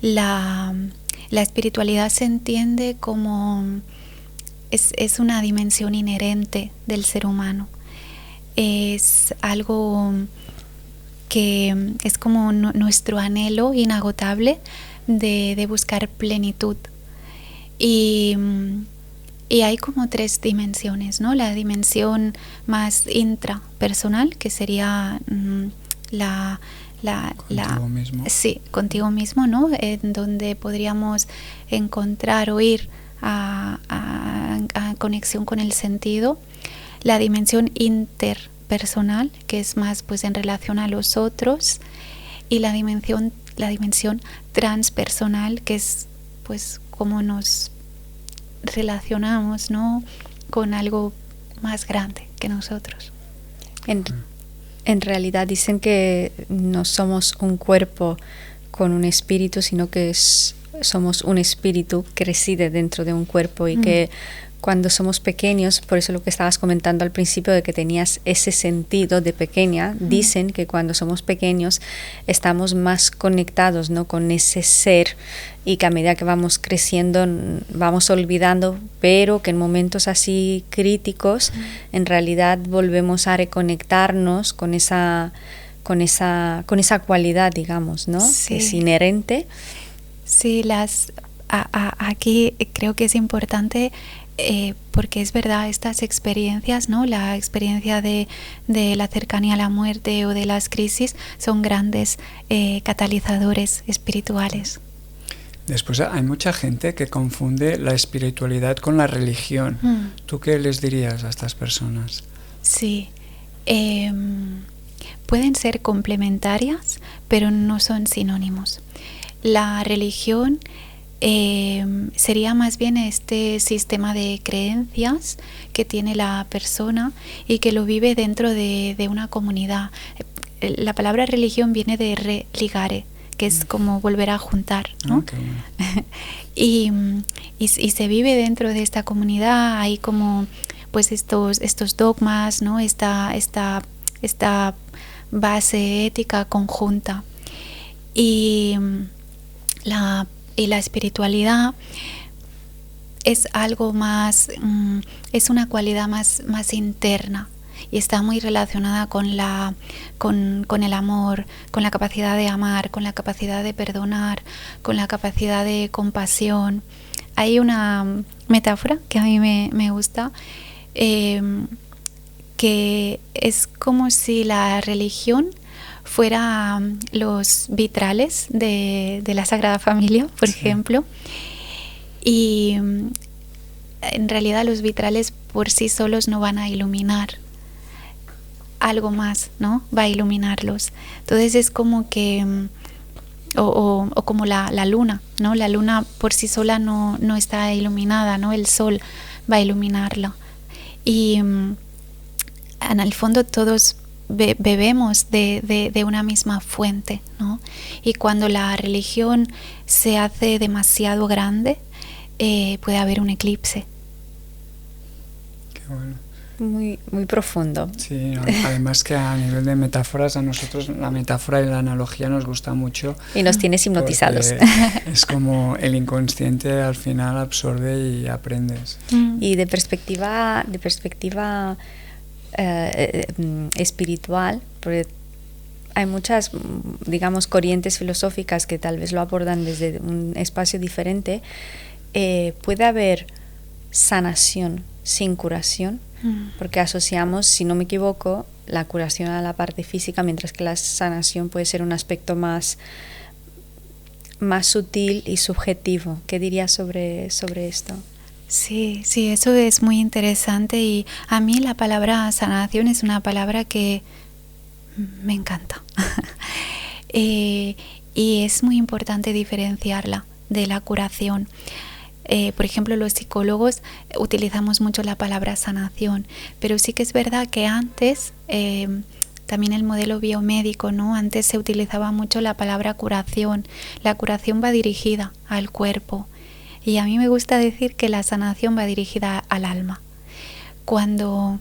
[SPEAKER 2] la espiritualidad se entiende como es una dimensión inherente del ser humano. Es algo que es como nuestro anhelo inagotable de buscar plenitud. Y hay como 3 dimensiones, ¿no? La dimensión más intrapersonal, que sería
[SPEAKER 1] contigo mismo.
[SPEAKER 2] Sí, contigo mismo, ¿no? En donde podríamos encontrar o ir a conexión con el sentido. La dimensión interpersonal, que es más pues en relación a los otros, y la dimensión transpersonal, que es pues cómo nos relacionamos, ¿no? Con algo más grande que nosotros.
[SPEAKER 3] En realidad dicen que no somos un cuerpo con un espíritu, sino que somos un espíritu que reside dentro de un cuerpo y que cuando somos pequeños, por eso lo que estabas comentando al principio de que tenías ese sentido de pequeña, dicen que cuando somos pequeños estamos más conectados, ¿no? Con ese ser, y que a medida que vamos creciendo vamos olvidando, pero que en momentos así críticos en realidad volvemos a reconectarnos con esa cualidad, digamos, ¿no?
[SPEAKER 2] Sí.
[SPEAKER 3] Que es inherente.
[SPEAKER 2] Sí, aquí creo que es importante porque es verdad, estas experiencias, ¿no? La experiencia de la cercanía a la muerte o de las crisis son grandes catalizadores espirituales.
[SPEAKER 1] Después hay mucha gente que confunde la espiritualidad con la religión. ¿Tú qué les dirías a estas personas?
[SPEAKER 2] Sí, pueden ser complementarias, pero no son sinónimos. La religión sería más bien este sistema de creencias que tiene la persona y que lo vive dentro de una comunidad. La palabra religión viene de religare, que es como volver a juntar, ¿no?
[SPEAKER 1] Qué bueno.
[SPEAKER 2] y se vive dentro de esta comunidad, hay como pues estos dogmas, ¿no? Esta base ética conjunta. Y la espiritualidad es algo más, es una cualidad más interna y está muy relacionada con el amor, con la capacidad de amar, con la capacidad de perdonar, con la capacidad de compasión. Hay una metáfora que a mí me gusta, que es como si la religión fuera los vitrales de la Sagrada Familia, por ejemplo, y en realidad los vitrales por sí solos no van a iluminar, algo más, ¿no? Va a iluminarlos. Entonces es como que o como la luna, ¿no? La luna por sí sola no está iluminada, ¿no? El sol va a iluminarla. Y en el fondo todos bebemos de una misma fuente, ¿no? Y cuando la religión se hace demasiado grande, puede haber un eclipse.
[SPEAKER 1] Qué bueno.
[SPEAKER 3] Muy, muy profundo.
[SPEAKER 1] Sí, además que a nivel de metáforas, a nosotros la metáfora y la analogía nos gusta mucho.
[SPEAKER 3] Y nos tienes hipnotizados.
[SPEAKER 1] Es como el inconsciente al final absorbe y aprendes.
[SPEAKER 3] Y de perspectiva espiritual, porque hay muchas, digamos, corrientes filosóficas que tal vez lo abordan desde un espacio diferente. Puede haber sanación sin curación, porque asociamos, si no me equivoco, la curación a la parte física, mientras que la sanación puede ser un aspecto más sutil y subjetivo. ¿Qué dirías sobre esto?
[SPEAKER 2] Sí, eso es muy interesante y a mí la palabra sanación es una palabra que me encanta. Y es muy importante diferenciarla de la curación. Por ejemplo, los psicólogos utilizamos mucho la palabra sanación, pero sí que es verdad que antes, también el modelo biomédico, ¿no? Antes se utilizaba mucho la palabra curación. La curación va dirigida al cuerpo y a mí me gusta decir que la sanación va dirigida al alma. Cuando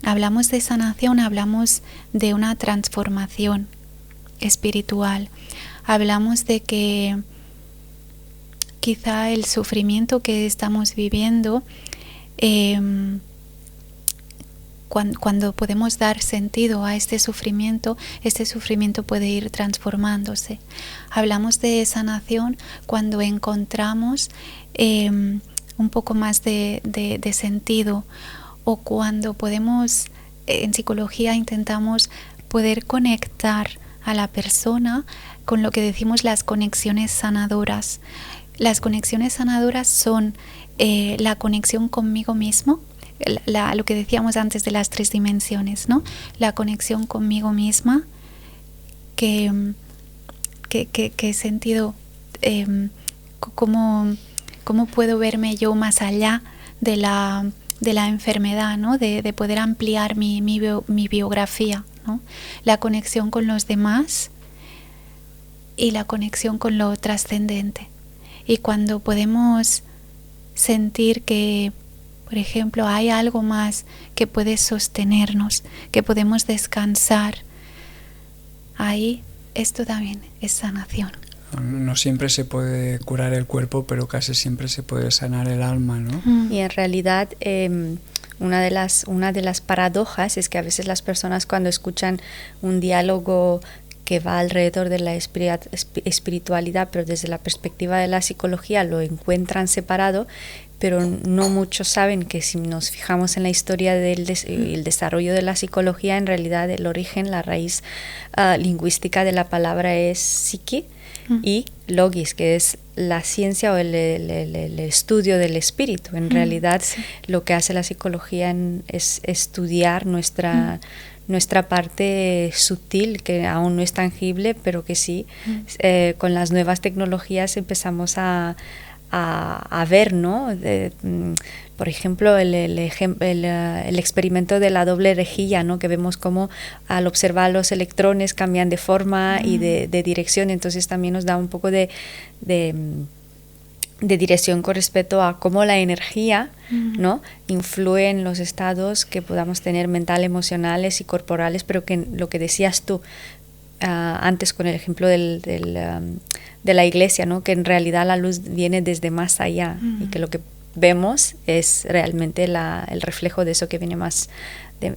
[SPEAKER 2] hablamos de sanación, hablamos de una transformación espiritual. Hablamos de que quizá el sufrimiento que estamos viviendo, cuando podemos dar sentido a este sufrimiento puede ir transformándose. Hablamos de sanación cuando encontramos un poco más de sentido, o cuando podemos, en psicología intentamos poder conectar a la persona con lo que decimos las conexiones sanadoras. Las conexiones sanadoras son la conexión conmigo mismo, lo que decíamos antes de las 3 dimensiones, ¿no? La conexión conmigo misma, que he sentido, cómo puedo verme yo más allá de la enfermedad, ¿no? De poder ampliar mi biografía, ¿no? La conexión con los demás y la conexión con lo trascendente. Y cuando podemos sentir que, por ejemplo, hay algo más que puede sostenernos, que podemos descansar, ahí esto también es sanación.
[SPEAKER 1] No siempre se puede curar el cuerpo, pero casi siempre se puede sanar el alma, ¿no?
[SPEAKER 3] Y en realidad una de las paradojas es que a veces las personas, cuando escuchan un diálogo que va alrededor de la espiritualidad, pero desde la perspectiva de la psicología, lo encuentran separado, pero no muchos saben que si nos fijamos en la historia del el desarrollo de la psicología, en realidad el origen, la raíz lingüística de la palabra es psique y logis, que es la ciencia o el estudio del espíritu. En realidad lo que hace la psicología es estudiar nuestra parte sutil, que aún no es tangible, pero que sí, con las nuevas tecnologías empezamos a ver, ¿no? Por ejemplo, el experimento de la doble rejilla, ¿no? Que vemos cómo al observar los electrones cambian de forma y de dirección, entonces también nos da un poco de dirección con respecto a cómo la energía, ¿no? influye en los estados que podamos tener mental, emocionales y corporales, pero que lo que decías tú antes con el ejemplo de la iglesia, ¿no? Que en realidad la luz viene desde más allá y que lo que vemos es realmente el reflejo de eso que viene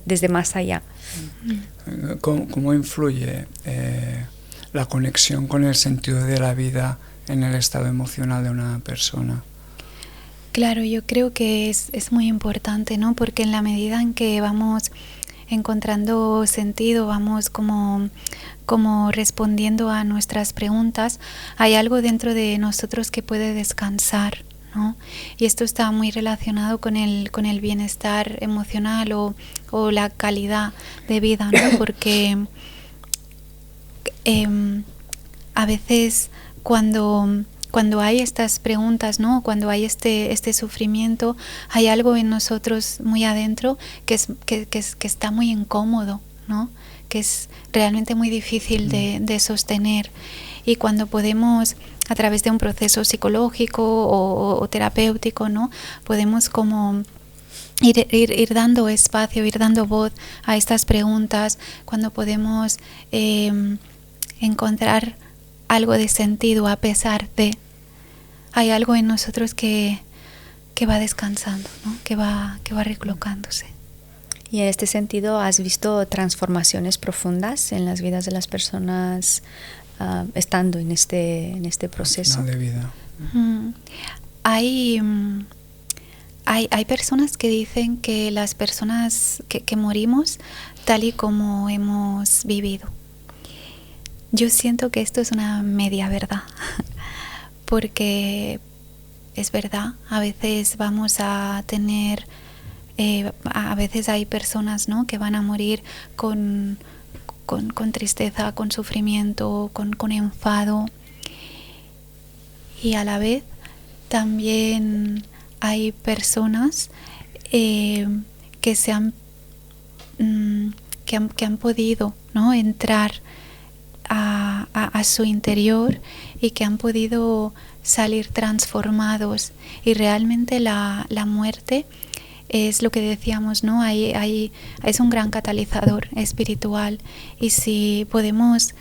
[SPEAKER 3] desde más allá.
[SPEAKER 1] ¿Cómo influye la conexión con el sentido de la vida en el estado emocional de una persona?
[SPEAKER 2] Claro, yo creo que es muy importante, ¿no? Porque en la medida en que vamos encontrando sentido, vamos como respondiendo a nuestras preguntas, hay algo dentro de nosotros que puede descansar, ¿no? Y esto está muy relacionado con el bienestar emocional o la calidad de vida, ¿no? Porque a veces cuando hay estas preguntas, ¿no? Cuando hay este sufrimiento, hay algo en nosotros muy adentro que está muy incómodo, ¿no? Que es realmente muy difícil de sostener. Y cuando podemos, a través de un proceso psicológico o terapéutico, ¿no? Podemos como ir dando espacio, ir dando voz a estas preguntas, cuando podemos encontrar algo de sentido a pesar de, hay algo en nosotros que va descansando, ¿no? que va recolocándose.
[SPEAKER 3] Y en este sentido, ¿has visto transformaciones profundas en las vidas de las personas estando en este proceso
[SPEAKER 1] de vida?
[SPEAKER 2] Hay personas que dicen que las personas que morimos tal y como hemos vivido. Yo siento que esto es una media verdad, porque es verdad, a veces vamos a tener, a veces hay personas, ¿no? que van a morir con tristeza, con sufrimiento, con enfado, y a la vez también hay personas que han podido, ¿no? entrar a su interior y que han podido salir transformados, y realmente la muerte es lo que decíamos, ¿no? Es un gran catalizador espiritual, y si podemos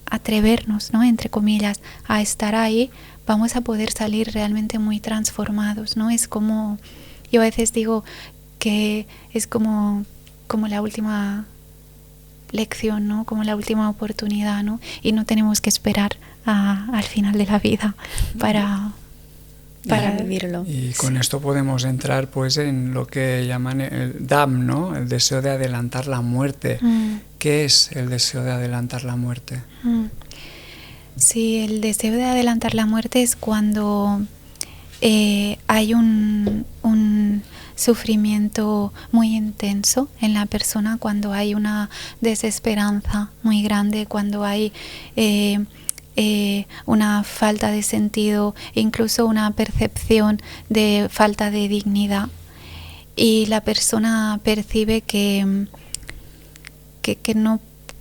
[SPEAKER 2] atrevernos, ¿no? entre comillas, a estar ahí, vamos a poder salir realmente muy transformados, ¿no? Es como, yo a veces digo que es como la última lección, ¿no? Como la última oportunidad, ¿no? Y no tenemos que esperar al final de la vida para vivirlo.
[SPEAKER 1] Y con esto podemos entrar pues en lo que llaman el DAM, ¿no? El deseo de adelantar la muerte. ¿Qué es el deseo de adelantar la muerte?
[SPEAKER 2] Sí, el deseo de adelantar la muerte es cuando hay un sufrimiento muy intenso en la persona, cuando hay una desesperanza muy grande, cuando hay una falta de sentido, incluso una percepción de falta de dignidad, y la persona percibe que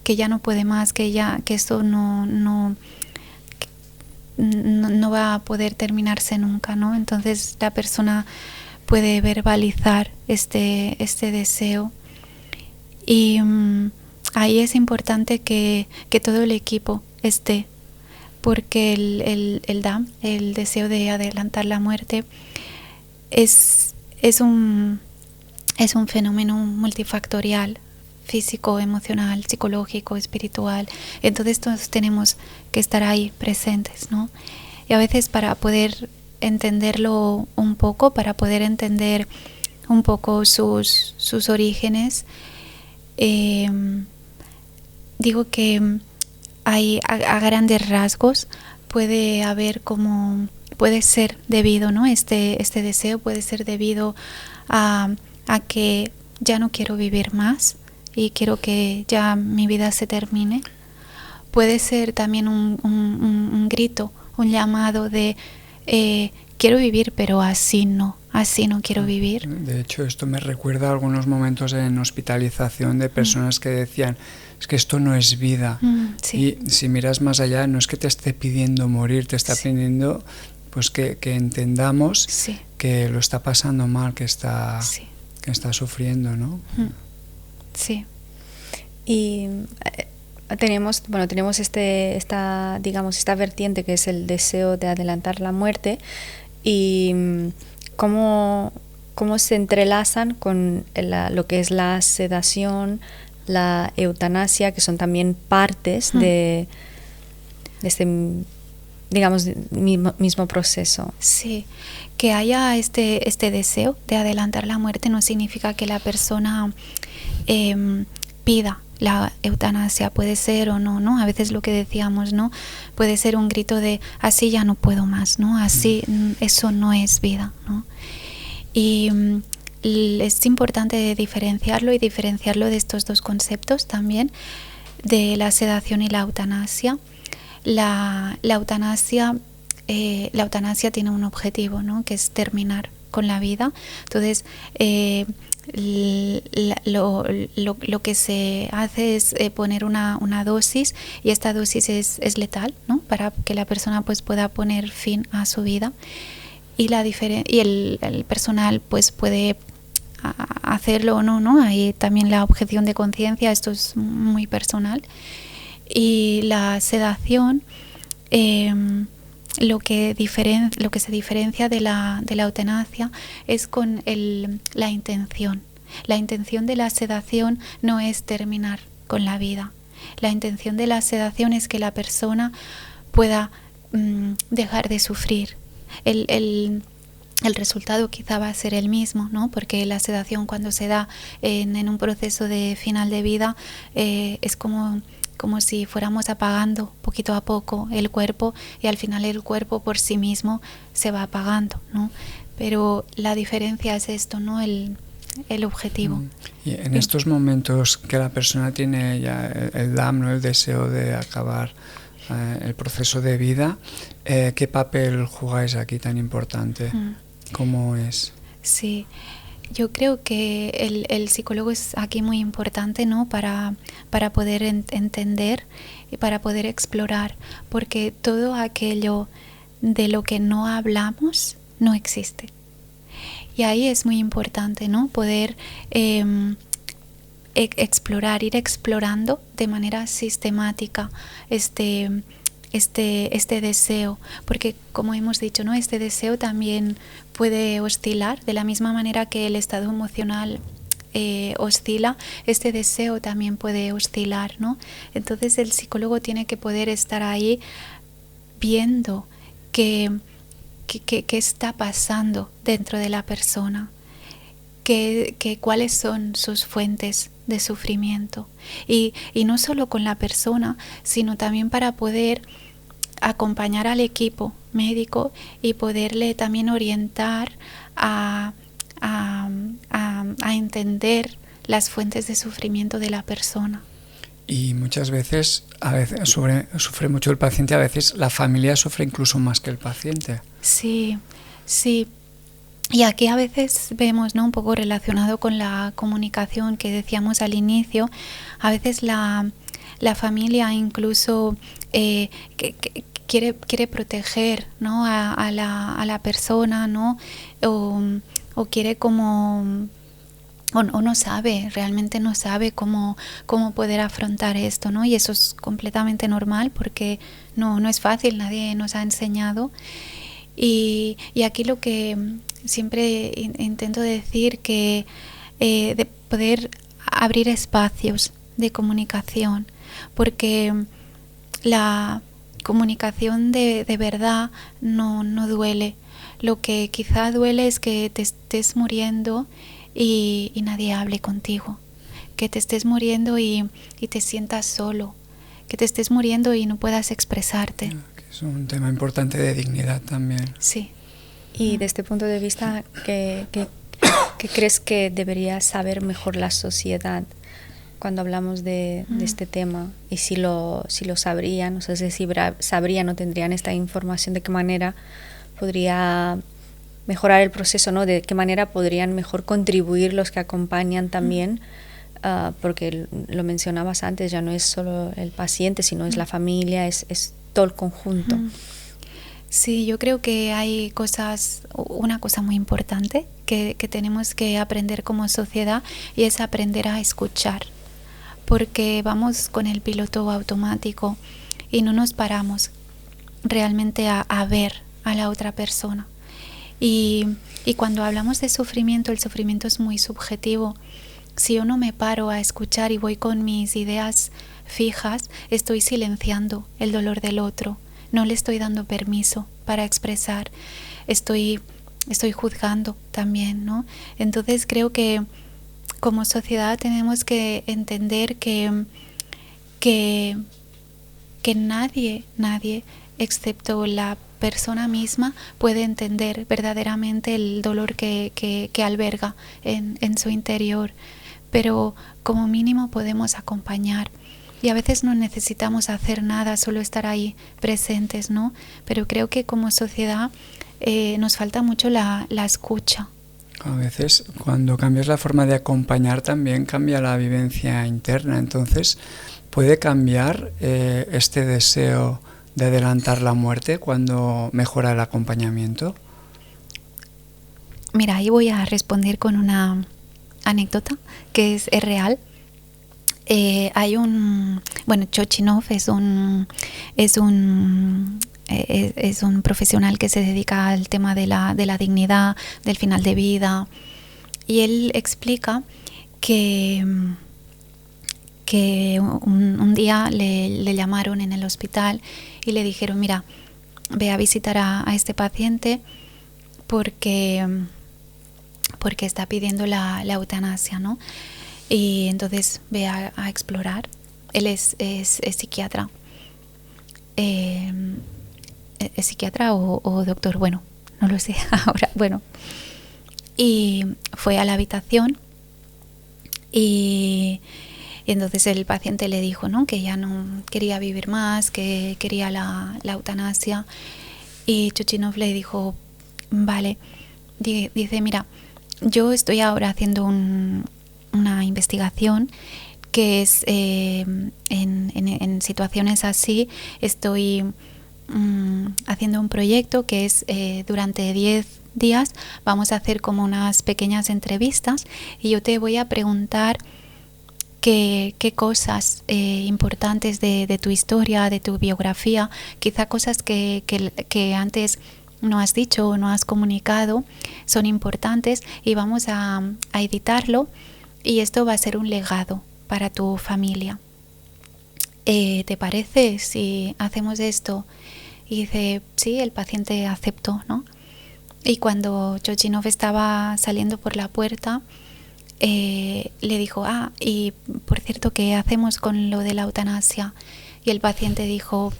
[SPEAKER 2] ya no puede más, que esto no va a poder terminarse nunca, ¿no? Entonces la persona puede verbalizar este deseo, y ahí es importante que todo el equipo esté, porque el DAM, el deseo de adelantar la muerte, es un fenómeno multifactorial, físico, emocional, psicológico, espiritual. Entonces todos tenemos que estar ahí presentes, ¿no? Y a veces para poder entenderlo un poco, para poder entender un poco sus orígenes. Digo que hay a grandes rasgos puede ser debido, ¿no? Este deseo puede ser debido a que ya no quiero vivir más y quiero que ya mi vida se termine. Puede ser también un grito, un llamado de quiero vivir, pero así no quiero vivir.
[SPEAKER 1] De hecho, esto me recuerda a algunos momentos en hospitalización de personas que decían, es que esto no es vida.
[SPEAKER 2] Sí.
[SPEAKER 1] Y si miras más allá, no es que te esté pidiendo morir, te está pidiendo pues que entendamos que lo está pasando mal, que está sufriendo, ¿no?
[SPEAKER 2] Sí.
[SPEAKER 3] Y tenemos esta vertiente que es el deseo de adelantar la muerte, y cómo se entrelazan con lo que es la sedación, la eutanasia, que son también partes de este, digamos, mismo proceso.
[SPEAKER 2] Sí, que haya este deseo de adelantar la muerte no significa que la persona pida la eutanasia. Puede ser o no, ¿no? A veces lo que decíamos, ¿no? Puede ser un grito de así ya no puedo más, ¿no? Así eso no es vida, ¿no? Y es importante diferenciarlo de estos dos conceptos también, de la sedación y la eutanasia. La eutanasia tiene un objetivo, ¿no? Que es terminar con la vida. Entonces, lo que se hace es poner una dosis, y esta dosis es letal, ¿no? Para que la persona pues pueda poner fin a su vida, y el personal pues puede hacerlo o no, ¿no? Hay también la objeción de conciencia, esto es muy personal. Y la sedación, lo que se diferencia de la eutanasia es con la intención. La intención de la sedación no es terminar con la vida. La intención de la sedación es que la persona pueda dejar de sufrir. El resultado quizá va a ser el mismo, ¿no? Porque la sedación, cuando se da en un proceso de final de vida, es como si fuéramos apagando poquito a poco el cuerpo, y al final el cuerpo por sí mismo se va apagando, ¿no? Pero la diferencia es esto, ¿no? El objetivo.
[SPEAKER 1] Y en estos momentos que la persona tiene ya el DAM, ¿no? El deseo de acabar el proceso de vida, ¿qué papel jugáis aquí tan importante? ¿Cómo es?
[SPEAKER 2] Sí, yo creo que el psicólogo es aquí muy importante, ¿no? Para poder entender y para poder explorar, porque todo aquello de lo que no hablamos no existe. Y ahí es muy importante, ¿no? Poder explorar, ir explorando de manera sistemática este deseo, porque como hemos dicho, ¿no? Este deseo también puede oscilar, de la misma manera que el estado emocional oscila, este deseo también puede oscilar, ¿no? Entonces el psicólogo tiene que poder estar ahí viendo qué está pasando dentro de la persona, cuáles son sus fuentes de sufrimiento, y no solo con la persona, sino también para poder acompañar al equipo médico y poderle también orientar a entender las fuentes de sufrimiento de la persona.
[SPEAKER 1] Y muchas veces, sufre mucho el paciente, a veces la familia sufre incluso más que el paciente.
[SPEAKER 2] Sí. Y aquí a veces vemos, ¿no? Un poco relacionado con la comunicación que decíamos al inicio, a veces la familia incluso quiere proteger, ¿no? a la persona, ¿no? O quiere como... O no sabe, realmente no sabe cómo poder afrontar esto, ¿no? Y eso es completamente normal, porque no es fácil, nadie nos ha enseñado. Y aquí lo que siempre intento decir, que de poder abrir espacios de comunicación, porque la comunicación de verdad no duele. Lo que quizá duele es que te estés muriendo y nadie hable contigo, que te estés muriendo y te sientas solo, que te estés muriendo y no puedas expresarte.
[SPEAKER 1] Que es un tema importante de dignidad también.
[SPEAKER 2] Sí.
[SPEAKER 3] Y desde este punto de vista, ¿qué crees que debería saber mejor la sociedad cuando hablamos de este tema? Y si lo sabrían, o sea, si sabrían o tendrían esta información, ¿de qué manera podría mejorar el proceso, ¿no? De qué manera podrían mejor contribuir los que acompañan también, porque lo mencionabas antes, ya no es solo el paciente, sino es la familia, es todo el conjunto.
[SPEAKER 2] Sí, yo creo que hay una cosa muy importante que tenemos que aprender como sociedad, y es aprender a escuchar, porque vamos con el piloto automático y no nos paramos realmente a ver a la otra persona. Y cuando hablamos de sufrimiento, el sufrimiento es muy subjetivo. Si yo no me paro a escuchar y voy con mis ideas fijas, estoy silenciando el dolor del otro. No le estoy dando permiso para expresar. Estoy juzgando también, ¿no? Entonces creo que como sociedad tenemos que entender que nadie, excepto la persona misma, puede entender verdaderamente el dolor que alberga en su interior. Pero como mínimo podemos acompañar. Y a veces no necesitamos hacer nada, solo estar ahí presentes, ¿no? Pero creo que como sociedad nos falta mucho la escucha.
[SPEAKER 1] A veces cuando cambias la forma de acompañar también cambia la vivencia interna. Entonces, ¿puede cambiar este deseo de adelantar la muerte cuando mejora el acompañamiento?
[SPEAKER 2] Mira, ahí voy a responder con una anécdota que es real. Hay Chochinov es un profesional que se dedica al tema de la dignidad, del final de vida, y él explica que un día le llamaron en el hospital y le dijeron: mira, ve a visitar a este paciente porque está pidiendo la eutanasia, ¿no? Y entonces ve a explorar. Él es psiquiatra. ¿Es psiquiatra o doctor? Bueno, no lo sé ahora. Bueno, y fue a la habitación y entonces el paciente le dijo, ¿no?, que ya no quería vivir más, que quería la eutanasia. Y Chochinov le dijo: vale, dice, mira, yo estoy ahora haciendo una investigación que es en situaciones así, estoy haciendo un proyecto que es durante 10 días vamos a hacer como unas pequeñas entrevistas y yo te voy a preguntar qué cosas importantes de tu historia, de tu biografía, quizá cosas que antes no has dicho o no has comunicado, son importantes, y vamos a editarlo, y esto va a ser un legado para tu familia. ¿Te parece si hacemos esto? Y dice, sí, el paciente aceptó, ¿no? Y cuando Chochinov estaba saliendo por la puerta, le dijo, y por cierto, ¿qué hacemos con lo de la eutanasia? Y el paciente dijo,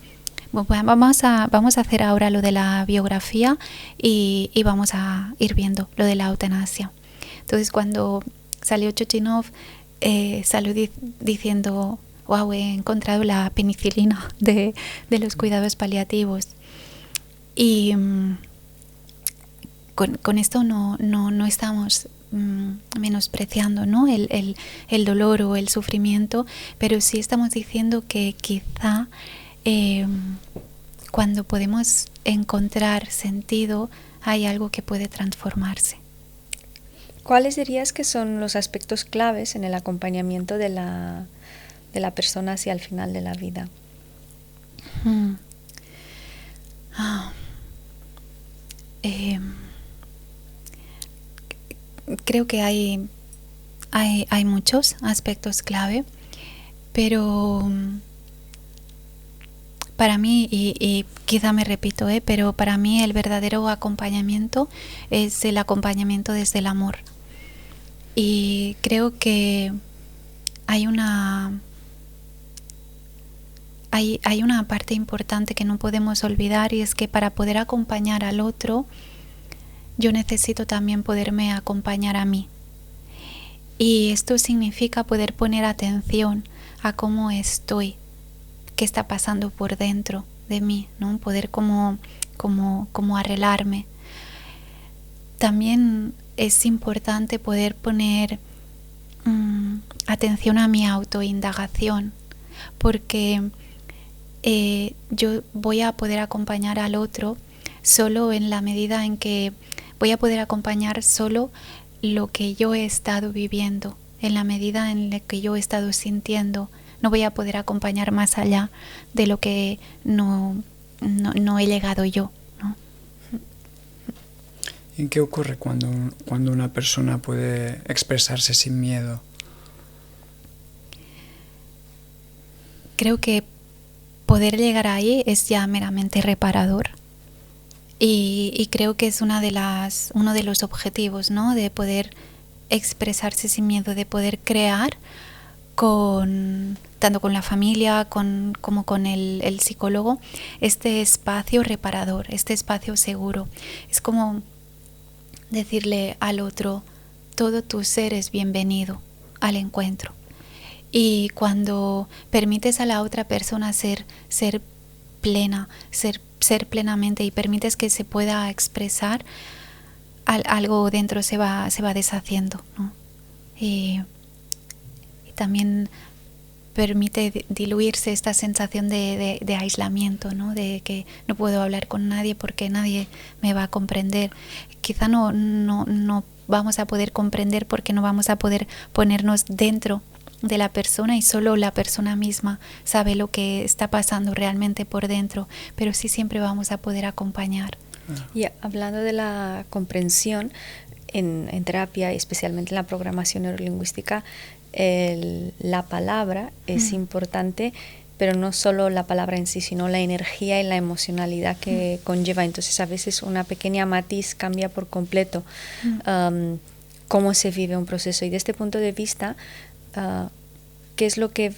[SPEAKER 2] bueno, vamos a hacer ahora lo de la biografía y vamos a ir viendo lo de la eutanasia. Entonces cuando salió Chochinov, salió diciendo, wow, he encontrado la penicilina de los cuidados paliativos. Y con esto no estamos menospreciando, ¿no?, el dolor o el sufrimiento, pero sí estamos diciendo que quizá cuando podemos encontrar sentido hay algo que puede transformarse.
[SPEAKER 3] ¿Cuáles dirías que son los aspectos claves en el acompañamiento de la persona hacia el final de la vida?
[SPEAKER 2] Creo que hay muchos aspectos clave, pero Para mí, y quizá me repito, pero para mí el verdadero acompañamiento es el acompañamiento desde el amor. Y creo que hay una parte importante que no podemos olvidar, y es que para poder acompañar al otro, yo necesito también poderme acompañar a mí. Y esto significa poder poner atención a cómo estoy, qué está pasando por dentro de mí, ¿no? Poder como arreglarme. También es importante poder poner atención a mi autoindagación, porque yo voy a poder acompañar al otro solo en la medida en que voy a poder acompañar solo lo que yo he estado viviendo, en la medida en la que yo he estado sintiendo. No voy a poder acompañar más allá de lo que no he llegado yo, ¿no?
[SPEAKER 1] ¿Y qué ocurre cuando una persona puede expresarse sin miedo?
[SPEAKER 2] Creo que poder llegar ahí es ya meramente reparador. Y creo que es uno de los objetivos, ¿no? De poder expresarse sin miedo, de poder crear tanto con la familia como con el psicólogo, este espacio reparador, este espacio seguro. Es como decirle al otro: todo tu ser es bienvenido al encuentro. Y cuando permites a la otra persona ser plena, ser plenamente, y permites que se pueda expresar, algo dentro se va deshaciendo, ¿no? Y también permite diluirse esta sensación de aislamiento, ¿no? De que no puedo hablar con nadie porque nadie me va a comprender. Quizá no vamos a poder comprender porque no vamos a poder ponernos dentro de la persona, y solo la persona misma sabe lo que está pasando realmente por dentro, pero sí siempre vamos a poder acompañar.
[SPEAKER 3] Y hablando de la comprensión en terapia, especialmente en la programación neurolingüística, la palabra es importante, pero no solo la palabra en sí, sino la energía y la emocionalidad que conlleva. Entonces a veces una pequeña matiz cambia por completo cómo se vive un proceso. Y de este punto de vista, ¿qué es lo que,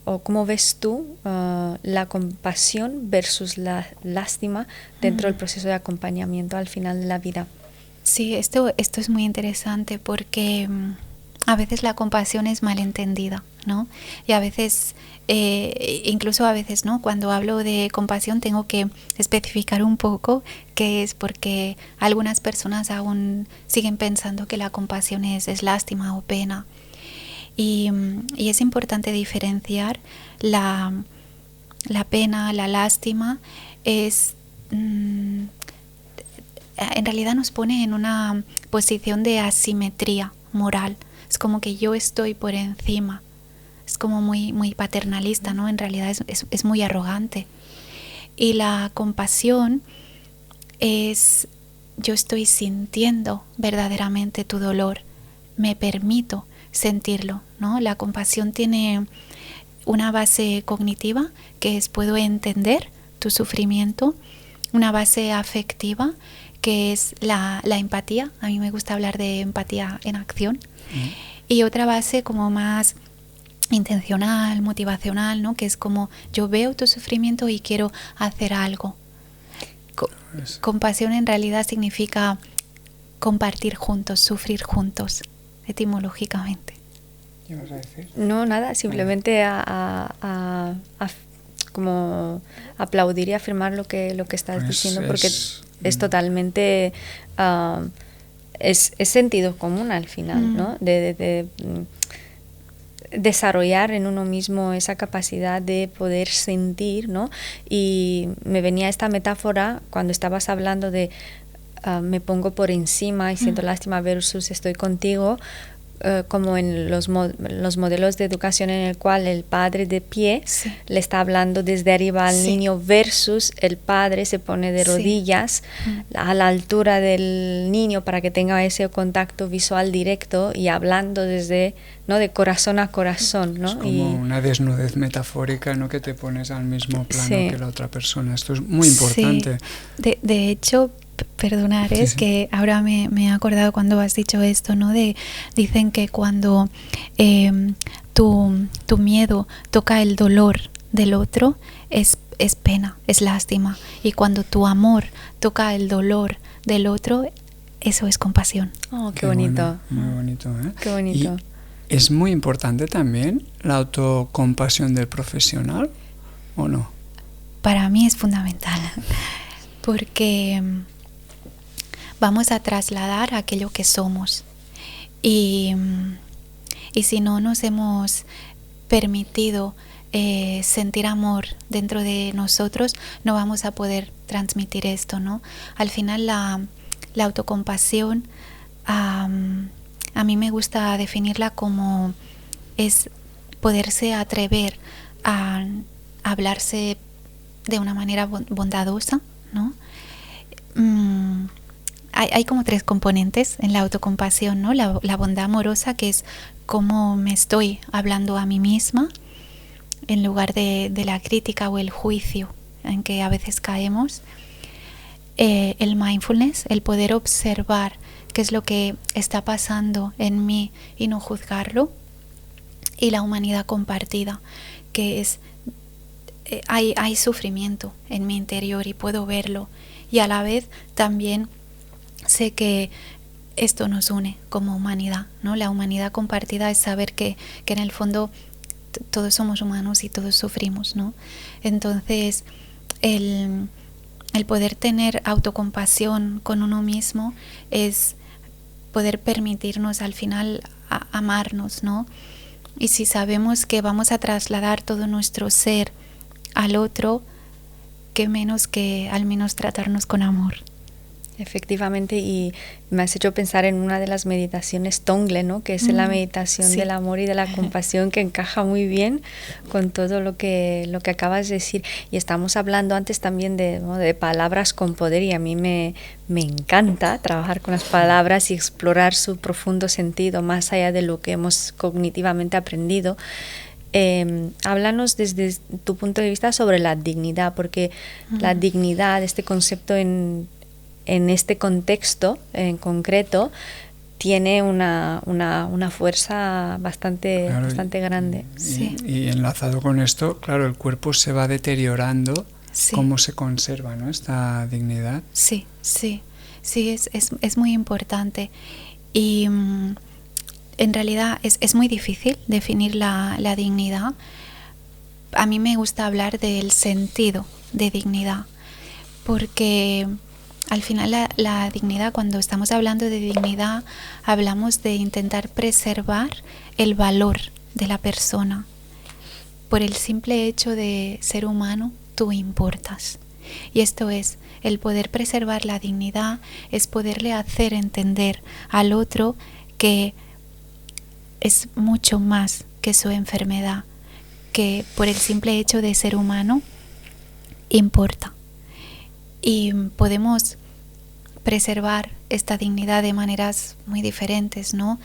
[SPEAKER 3] o cómo ves tú la compasión versus la lástima dentro del proceso de acompañamiento al final de la vida?
[SPEAKER 2] Sí, esto es muy interesante porque a veces la compasión es malentendida, ¿no? Y a veces, incluso a veces, ¿no? Cuando hablo de compasión tengo que especificar un poco qué es, porque algunas personas aún siguen pensando que la compasión es lástima o pena. Y es importante diferenciar la pena, la lástima. En realidad nos pone en una posición de asimetría moral. Es como que yo estoy por encima. Es como muy, muy paternalista, ¿no? En realidad es muy arrogante. Y la compasión es: yo estoy sintiendo verdaderamente tu dolor, me permito sentirlo, ¿no? La compasión tiene una base cognitiva, que es: puedo entender tu sufrimiento; una base afectiva, que es la empatía. A mí me gusta hablar de empatía en acción. Y otra base como más intencional, motivacional, ¿no? Que es como: yo veo tu sufrimiento y quiero hacer algo. Compasión en realidad significa compartir juntos, sufrir juntos, etimológicamente.
[SPEAKER 1] ¿Qué vas a decir?
[SPEAKER 3] No, nada, simplemente como aplaudir y afirmar lo que estás diciendo, porque es totalmente es sentido común al final, ¿no? De desarrollar en uno mismo esa capacidad de poder sentir, ¿no? Y me venía esta metáfora cuando estabas hablando de me pongo por encima y siento lástima versus estoy contigo. como en los modelos de educación en el cual el padre de pie le está hablando desde arriba al niño versus el padre se pone de rodillas a la altura del niño para que tenga ese contacto visual directo y hablando desde, ¿no?, de corazón a corazón, ¿no?
[SPEAKER 1] Es como una desnudez metafórica, ¿no?, que te pones al mismo plano que la otra persona. Esto es muy importante.
[SPEAKER 2] De hecho, perdonar, es que ahora me he acordado cuando has dicho esto, ¿no? Dicen que cuando tu miedo toca el dolor del otro, es pena, es lástima. Y cuando tu amor toca el dolor del otro, eso es compasión.
[SPEAKER 3] Oh, qué bonito.
[SPEAKER 1] Bueno, muy bonito, ¿eh?
[SPEAKER 3] Qué bonito.
[SPEAKER 1] Y es muy importante también la autocompasión del profesional, ¿o no?
[SPEAKER 2] Para mí es fundamental, porque vamos a trasladar aquello que somos y si no nos hemos permitido sentir amor dentro de nosotros, no vamos a poder transmitir esto, ¿no? Al final la autocompasión, a mí me gusta definirla como es poderse atrever a hablarse de una manera bondadosa, ¿no? Hay como 3 componentes en la autocompasión, ¿no? La bondad amorosa, que es cómo me estoy hablando a mí misma en lugar de la crítica o el juicio en que a veces caemos. El mindfulness, el poder observar qué es lo que está pasando en mí y no juzgarlo. Y la humanidad compartida, que es hay sufrimiento en mi interior y puedo verlo, y a la vez también sé que esto nos une como humanidad, ¿no? La humanidad compartida es saber que en el fondo todos somos humanos y todos sufrimos, ¿no? Entonces el poder tener autocompasión con uno mismo es poder permitirnos al final amarnos, ¿no? Y si sabemos que vamos a trasladar todo nuestro ser al otro, qué menos que al menos tratarnos con amor.
[SPEAKER 3] Efectivamente, y me has hecho pensar en una de las meditaciones Tongle, ¿no?, que es la meditación del amor y de la compasión, que encaja muy bien con todo lo que acabas de decir. Y estamos hablando antes también de palabras con poder, y a mí me encanta trabajar con las palabras y explorar su profundo sentido más allá de lo que hemos cognitivamente aprendido. Háblanos desde tu punto de vista sobre la dignidad, porque la dignidad, este concepto en este contexto en concreto, tiene una fuerza bastante grande.
[SPEAKER 1] Y enlazado con esto, claro, el cuerpo se va deteriorando. ¿Cómo se conserva, ¿no?, esta dignidad?
[SPEAKER 2] Sí, es muy importante. Y en realidad es muy difícil definir la dignidad. A mí me gusta hablar del sentido de dignidad, porque al final la dignidad, cuando estamos hablando de dignidad, hablamos de intentar preservar el valor de la persona. Por el simple hecho de ser humano, tú importas. Y esto es, el poder preservar la dignidad es poderle hacer entender al otro que es mucho más que su enfermedad, que por el simple hecho de ser humano importa. Y podemos preservar esta dignidad de maneras muy diferentes, ¿no?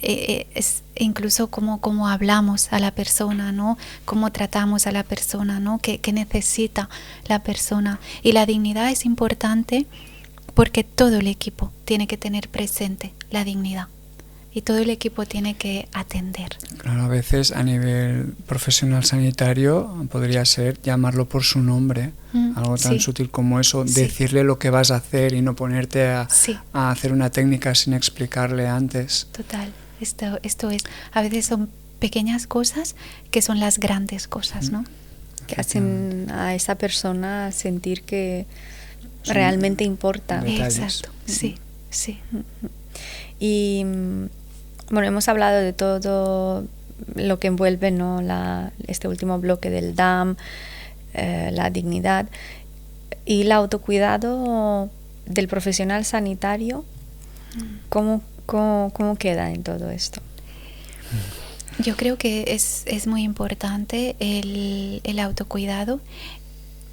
[SPEAKER 2] Es incluso cómo hablamos a la persona, ¿no? Cómo tratamos a la persona, ¿no? ¿Qué necesita la persona? Y la dignidad es importante porque todo el equipo tiene que tener presente la dignidad. Y todo el equipo tiene que atender.
[SPEAKER 1] Claro, a veces a nivel profesional sanitario podría ser llamarlo por su nombre, algo tan sutil como eso, decirle lo que vas a hacer y no ponerte a hacer una técnica sin explicarle antes.
[SPEAKER 2] Total, esto es, a veces son pequeñas cosas que son las grandes cosas, ¿no?
[SPEAKER 3] Que hacen a esa persona sentir que realmente importa.
[SPEAKER 2] Exacto, sí.
[SPEAKER 3] Y bueno, hemos hablado de todo lo que envuelve, ¿no?, este último bloque del DAM, la dignidad y el autocuidado del profesional sanitario. ¿Cómo queda en todo esto?
[SPEAKER 2] Yo creo que es muy importante el autocuidado,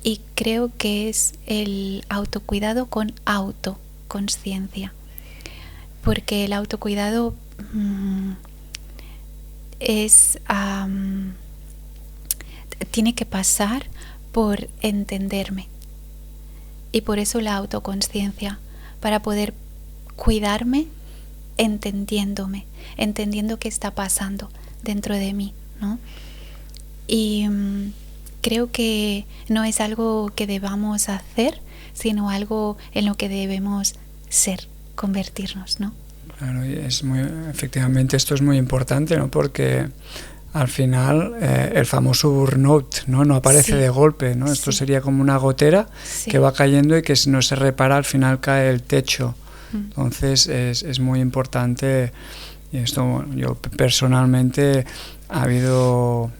[SPEAKER 2] y creo que es el autocuidado con autoconsciencia, porque el autocuidado tiene que pasar por entenderme, y por eso la autoconsciencia, para poder cuidarme entendiendo qué está pasando dentro de mí, ¿no? Y creo que no es algo que debamos hacer, sino algo en lo que debemos ser, convertirnos, ¿no?
[SPEAKER 1] Claro, y efectivamente esto es muy importante, ¿no? Porque al final el famoso burnout, no aparece de golpe, ¿no? Esto sería como una gotera que va cayendo y que si no se repara al final cae el techo. Entonces es muy importante, y esto yo personalmente ha habido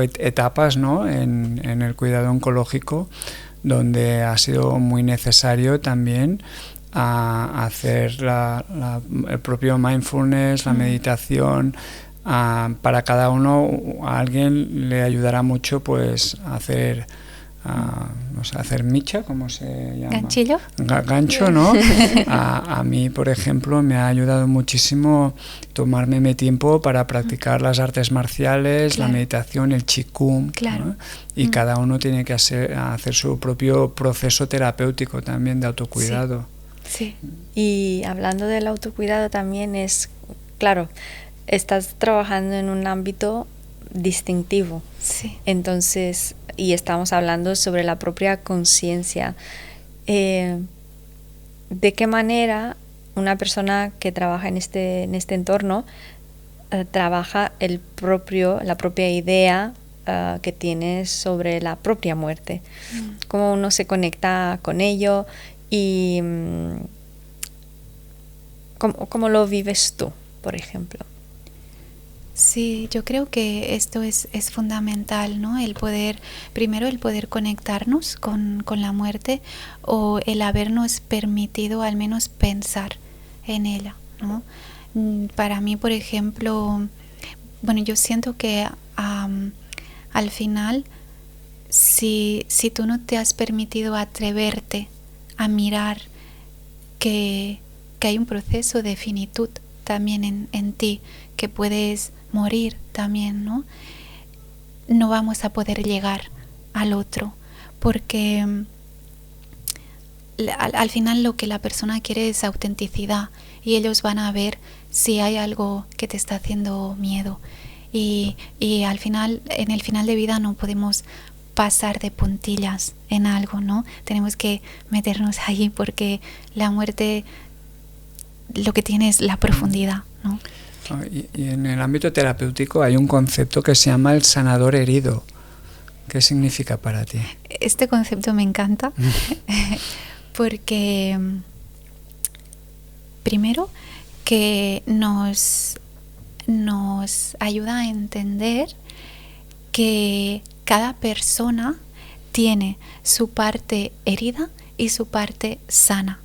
[SPEAKER 1] etapas, ¿no? en el cuidado oncológico donde ha sido muy necesario también hacer el propio mindfulness, la meditación. Para cada uno, a alguien le ayudará mucho pues hacer hacer micha, ¿cómo se llama?
[SPEAKER 2] ¿Ganchillo?
[SPEAKER 1] Gancho, ¿no? A mí, por ejemplo, me ha ayudado muchísimo tomarme mi tiempo para practicar las artes marciales, la meditación, el qigong, ¿no? Y cada uno tiene que hacer su propio proceso terapéutico también de autocuidado.
[SPEAKER 3] Sí. Y hablando del autocuidado también es, claro, estás trabajando en un ámbito distintivo.
[SPEAKER 2] Sí.
[SPEAKER 3] Entonces, y estamos hablando sobre la propia conciencia. ¿De qué manera una persona que trabaja en este entorno trabaja la propia idea que tienes sobre la propia muerte? ¿Cómo uno se conecta con ello y cómo lo vives tú, por ejemplo?
[SPEAKER 2] Sí, yo creo que esto es fundamental, ¿no? Primero el poder conectarnos con la muerte, o el habernos permitido al menos pensar en ella, ¿no? Para mí, por ejemplo, bueno, yo siento que al final, si tú no te has permitido atreverte a mirar que hay un proceso de finitud también en ti, que puedes morir también, ¿no? No vamos a poder llegar al otro, porque al final lo que la persona quiere es autenticidad, y ellos van a ver si hay algo que te está haciendo miedo, y al final, en el final de vida, no podemos pasar de puntillas en algo, ¿no? Tenemos que meternos ahí, porque la muerte lo que tiene es la profundidad, ¿no?
[SPEAKER 1] Y en el ámbito terapéutico hay un concepto que se llama el sanador herido. ¿Qué significa para ti?
[SPEAKER 2] Este concepto me encanta porque primero que nos ayuda a entender que cada persona tiene su parte herida y su parte sana,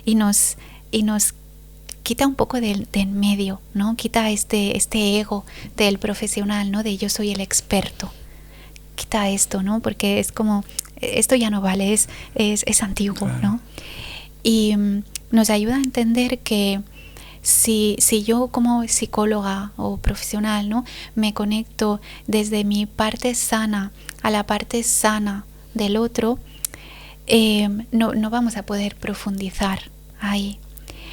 [SPEAKER 2] y nos quita un poco del medio, ¿no? Quita este ego del profesional, ¿no? De yo soy el experto. Quita esto, ¿no? Porque es como, esto ya no vale, es antiguo, claro, ¿no? Y nos ayuda a entender que si yo como psicóloga o profesional, ¿no?, me conecto desde mi parte sana a la parte sana del otro, no vamos a poder profundizar ahí.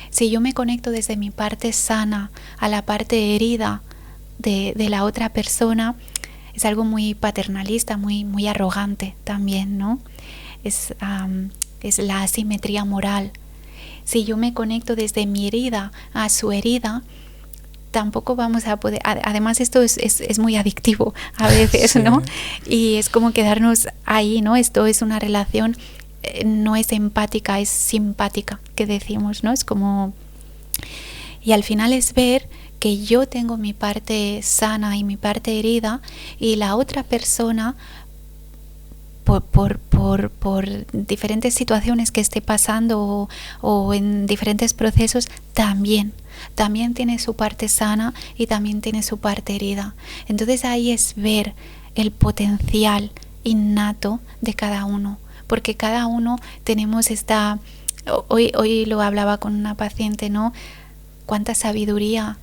[SPEAKER 2] Si yo me conecto desde mi parte sana a la parte herida de la otra persona, es algo muy paternalista, muy arrogante también, ¿no? Es la asimetría moral. Si yo me conecto desde mi herida a su herida, tampoco vamos a poder. Además, esto es muy adictivo a veces, sí, ¿no? Y es como quedarnos ahí, ¿no? Esto es una relación, no es empática, es simpática, que decimos, ¿no? Es como. Y al final es ver que yo tengo mi parte sana y mi parte herida, y la otra persona por diferentes situaciones que esté pasando o en diferentes procesos, también tiene su parte sana y también tiene su parte herida. Entonces ahí es ver el potencial innato de cada uno, porque cada uno tenemos esta... Hoy lo hablaba con una paciente, ¿no? Cuánta sabiduría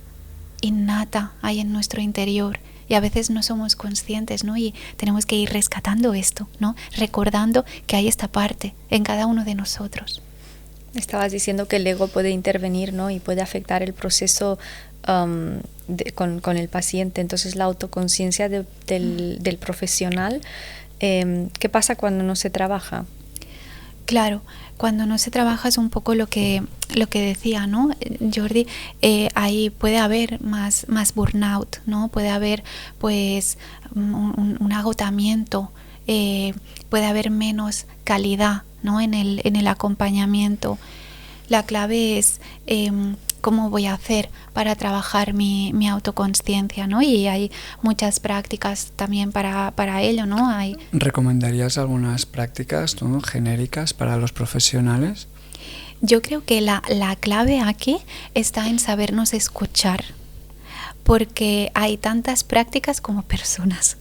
[SPEAKER 2] innata hay en nuestro interior y a veces no somos conscientes, ¿no? Y tenemos que ir rescatando esto, ¿no? Recordando que hay esta parte en cada uno de nosotros.
[SPEAKER 3] Estabas diciendo que el ego puede intervenir, ¿no? Y puede afectar el proceso con el paciente. Entonces la autoconciencia del profesional, ¿qué pasa cuando no se trabaja?
[SPEAKER 2] Claro, cuando no se trabaja es un poco lo que decía, ¿no, Jordi? Ahí puede haber más burnout, ¿no? Puede haber pues un agotamiento, puede haber menos calidad, ¿no? en el acompañamiento. La clave es cómo voy a hacer para trabajar mi autoconsciencia, ¿no? Y hay muchas prácticas también para ello, ¿no?
[SPEAKER 1] ¿Recomendarías algunas prácticas, ¿no?, genéricas para los profesionales?
[SPEAKER 2] Yo creo que la clave aquí está en sabernos escuchar, porque hay tantas prácticas como personas.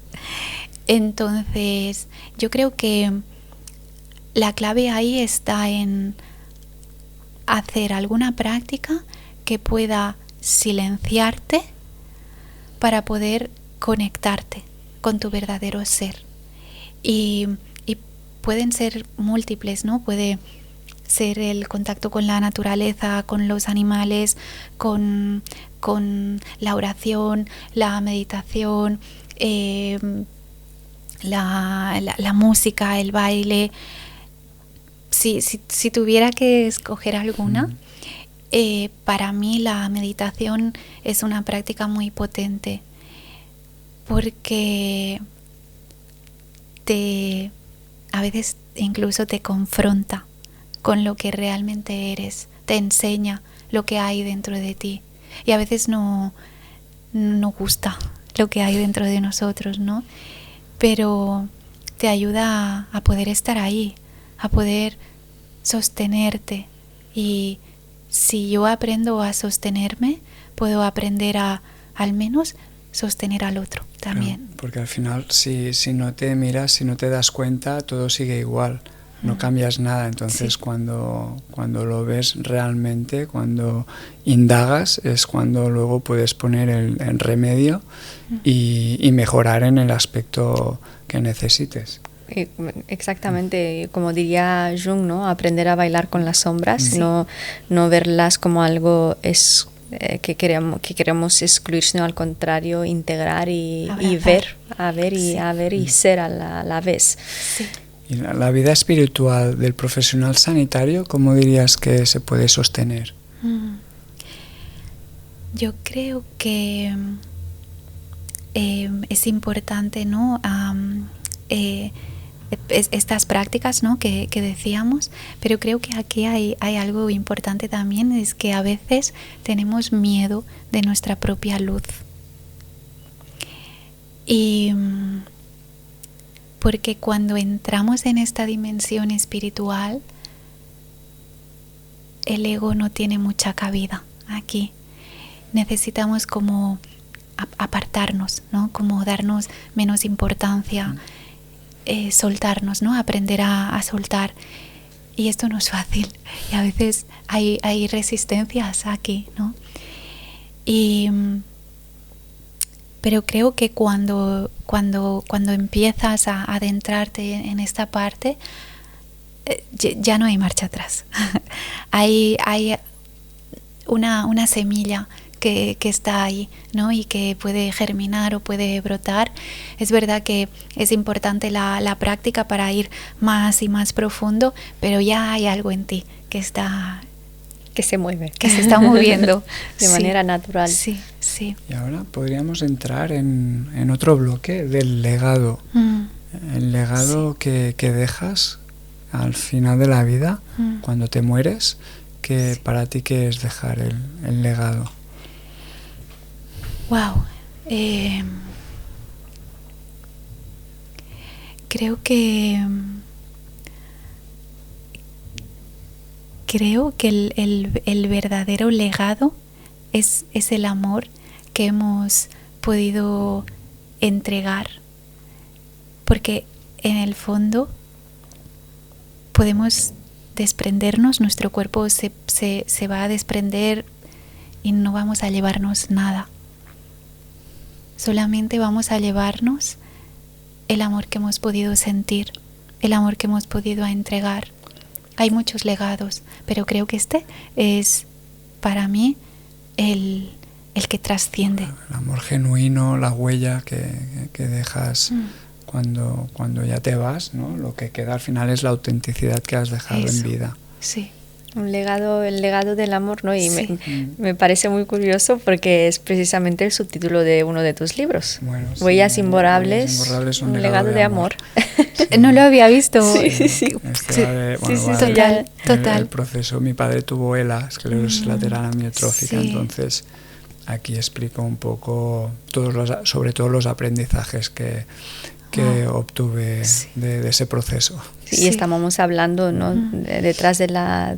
[SPEAKER 2] Entonces, yo creo que la clave ahí está en hacer alguna práctica que pueda silenciarte para poder conectarte con tu verdadero ser. Y pueden ser múltiples, ¿no? Puede ser el contacto con la naturaleza, con los animales, con la oración, la meditación, la música, el baile. Si tuviera que escoger alguna, para mí la meditación es una práctica muy potente porque a veces incluso te confronta con lo que realmente eres, te enseña lo que hay dentro de ti y a veces no gusta lo que hay dentro de nosotros, ¿no? Pero te ayuda a poder estar ahí, a poder sostenerte. Y si yo aprendo a sostenerme, puedo aprender a al menos sostener al otro también.
[SPEAKER 1] Claro, porque al final si no te miras, si no te das cuenta, todo sigue igual, no cambias nada. Entonces cuando lo ves realmente, cuando indagas, es cuando luego puedes poner el remedio y mejorar en el aspecto que necesites.
[SPEAKER 3] Exactamente, como diría Jung, ¿no? Aprender a bailar con las sombras, no verlas como algo que queremos excluir, sino al contrario, integrar y ver y ser a la vez.
[SPEAKER 1] Sí. ¿Y la vida espiritual del profesional sanitario, cómo dirías que se puede sostener?
[SPEAKER 2] Yo creo que es importante, ¿no? Estas prácticas, ¿no?, que decíamos, pero creo que aquí hay algo importante también, es que a veces tenemos miedo de nuestra propia luz. Y porque cuando entramos en esta dimensión espiritual, el ego no tiene mucha cabida aquí. Necesitamos como apartarnos, ¿no?, como darnos menos importancia, soltarnos, ¿no?, aprender a soltar. Y esto no es fácil. Y a veces hay resistencias aquí, ¿no? Pero creo que cuando empiezas a adentrarte en esta parte, ya no hay marcha atrás. hay una semilla que está ahí, ¿no?, y que puede germinar o puede brotar. Es verdad que es importante la práctica para ir más y más profundo, pero ya hay algo en ti que se mueve, que se está moviendo
[SPEAKER 3] de manera natural.
[SPEAKER 2] Sí.
[SPEAKER 1] Y ahora podríamos entrar en otro bloque del legado. El legado que dejas al final de la vida, cuando te mueres, que para ti, ¿qué es dejar el legado?
[SPEAKER 2] Wow. Creo que el verdadero legado es el amor que hemos podido entregar, porque en el fondo podemos desprendernos, nuestro cuerpo se va a desprender y no vamos a llevarnos nada. Solamente vamos a llevarnos el amor que hemos podido sentir, el amor que hemos podido entregar. Hay muchos legados, pero creo que este es para mí el que trasciende.
[SPEAKER 1] El amor genuino, la huella que dejas cuando ya te vas, ¿no? Lo que queda al final es la autenticidad que has dejado en vida.
[SPEAKER 2] Sí.
[SPEAKER 3] El legado del amor, ¿no? Y sí. me parece muy curioso porque es precisamente el subtítulo de uno de tus libros.
[SPEAKER 1] Bueno, sí,
[SPEAKER 3] Huellas imborrables, un legado de amor.
[SPEAKER 2] Sí. No lo había visto.
[SPEAKER 1] Total. El proceso, mi padre tuvo ELA, esclerosis lateral amiotrófica, entonces aquí explico un poco sobre todo los aprendizajes que obtuve de ese proceso.
[SPEAKER 3] Sí, y estábamos hablando, ¿no? Detrás de la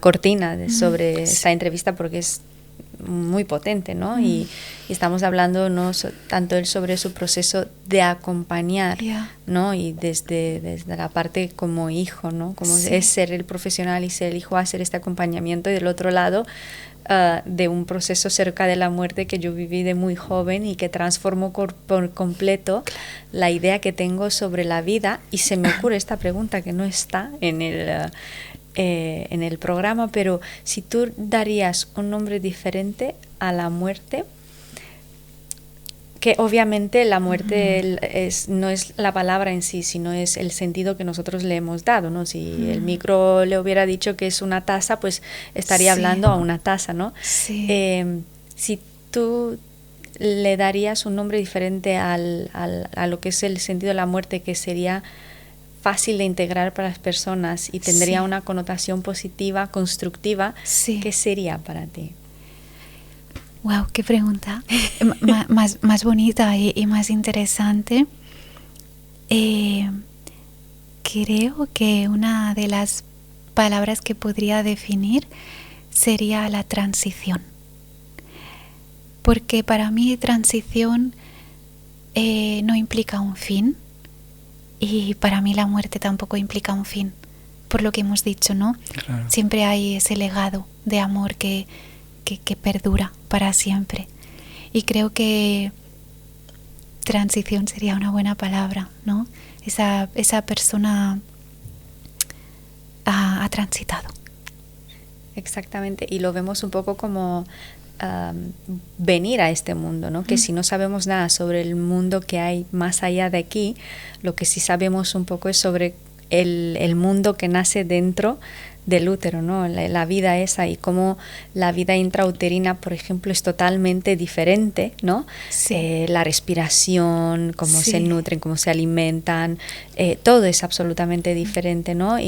[SPEAKER 3] cortina sobre esta entrevista, porque es muy potente, ¿no? Y estamos hablando tanto él sobre su proceso de acompañar, ¿no? Y desde la parte como hijo, ¿no? Como es ser el profesional y ser el hijo, hacer este acompañamiento, y del otro lado de un proceso cerca de la muerte que yo viví de muy joven y que transformó por completo la idea que tengo sobre la vida. Y se me ocurre esta pregunta que no está en el programa, pero si tú darías un nombre diferente a la muerte, que obviamente la muerte no es la palabra en sí, sino es el sentido que nosotros le hemos dado, ¿no? Si el micro le hubiera dicho que es una taza, pues estaría hablando a una taza, ¿no?
[SPEAKER 2] Sí.
[SPEAKER 3] Si tú le darías un nombre diferente a lo que es el sentido de la muerte, que sería fácil de integrar para las personas y tendría una connotación positiva, constructiva, ¿qué sería para ti?
[SPEAKER 2] Wow, qué pregunta más bonita y más interesante. Creo que una de las palabras que podría definir sería la transición, porque para mí transición no implica un fin, y para mí la muerte tampoco implica un fin, por lo que hemos dicho, ¿no?
[SPEAKER 1] Claro.
[SPEAKER 2] Siempre hay ese legado de amor que perdura para siempre. Y creo que transición sería una buena palabra, ¿no? Esa persona ha transitado.
[SPEAKER 3] Exactamente, y lo vemos un poco como venir a este mundo, ¿no? Que si no sabemos nada sobre el mundo que hay más allá de aquí, lo que sí sabemos un poco es sobre el mundo que nace dentro del útero, ¿no? La vida esa, y cómo la vida intrauterina, por ejemplo, es totalmente diferente, ¿no?
[SPEAKER 2] Sí.
[SPEAKER 3] La respiración, cómo se nutren, cómo se alimentan, todo es absolutamente diferente, ¿no?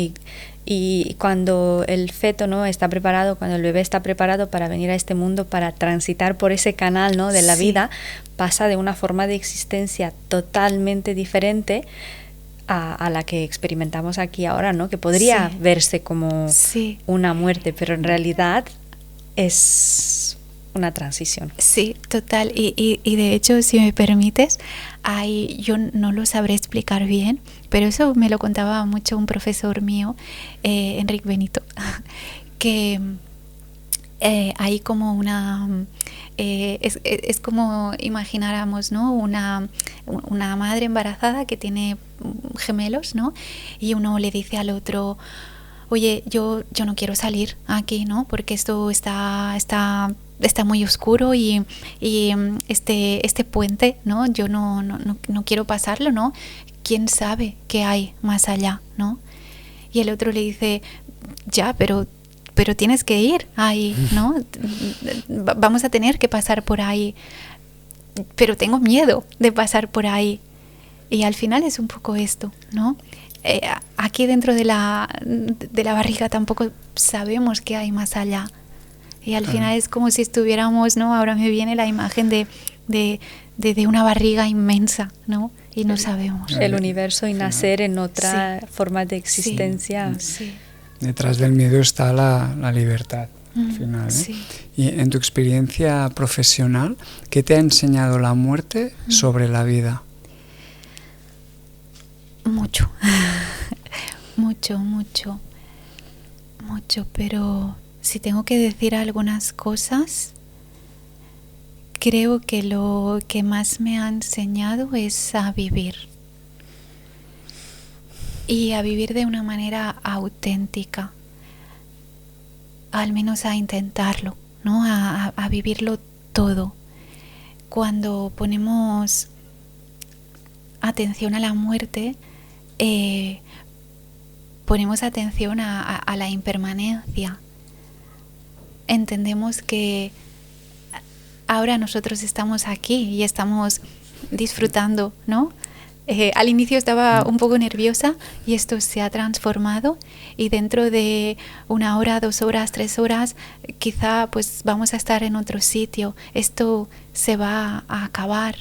[SPEAKER 3] Y cuando el feto, ¿no?, está preparado, cuando el bebé está preparado para venir a este mundo, para transitar por ese canal, ¿no?, de la vida, pasa de una forma de existencia totalmente diferente a la que experimentamos aquí ahora, ¿no? Que podría verse como una muerte, pero en realidad es una transición.
[SPEAKER 2] Sí, total. Y de hecho, si me permites, yo no lo sabré explicar bien, pero eso me lo contaba mucho un profesor mío, Enrique Benito, que hay como una... es como imagináramos, ¿no?, una madre embarazada que tiene gemelos, ¿no? Y uno le dice al otro: oye, yo no quiero salir aquí, ¿no? Porque esto está muy oscuro y este puente, ¿no? Yo no quiero pasarlo, ¿no? ¿Quién sabe qué hay más allá, ¿no? Y el otro le dice: ya, pero tienes que ir ahí, ¿no? Vamos a tener que pasar por ahí, pero tengo miedo de pasar por ahí. Y al final es un poco esto, ¿no? Aquí dentro de la barriga tampoco sabemos qué hay más allá. Y al final es como si estuviéramos, ¿no? Ahora me viene la imagen de de una barriga inmensa, ¿no? Y no sabemos.
[SPEAKER 3] El universo y nacer en otra forma de existencia.
[SPEAKER 2] Sí.
[SPEAKER 1] Detrás del miedo está la libertad, al final, ¿eh?
[SPEAKER 2] Sí.
[SPEAKER 1] Y en tu experiencia profesional, ¿qué te ha enseñado la muerte sobre la vida?
[SPEAKER 2] Mucho. mucho, pero si tengo que decir algunas cosas, creo que lo que más me ha enseñado es a vivir. Y a vivir de una manera auténtica, al menos a intentarlo, ¿no? A vivirlo todo. Cuando ponemos atención a la muerte, ponemos atención a la impermanencia. Entendemos que ahora nosotros estamos aquí y estamos disfrutando, ¿no? Al inicio estaba un poco nerviosa y esto se ha transformado, y dentro de 1 hora, 2 horas, 3 horas quizá pues vamos a estar en otro sitio. Esto se va a acabar.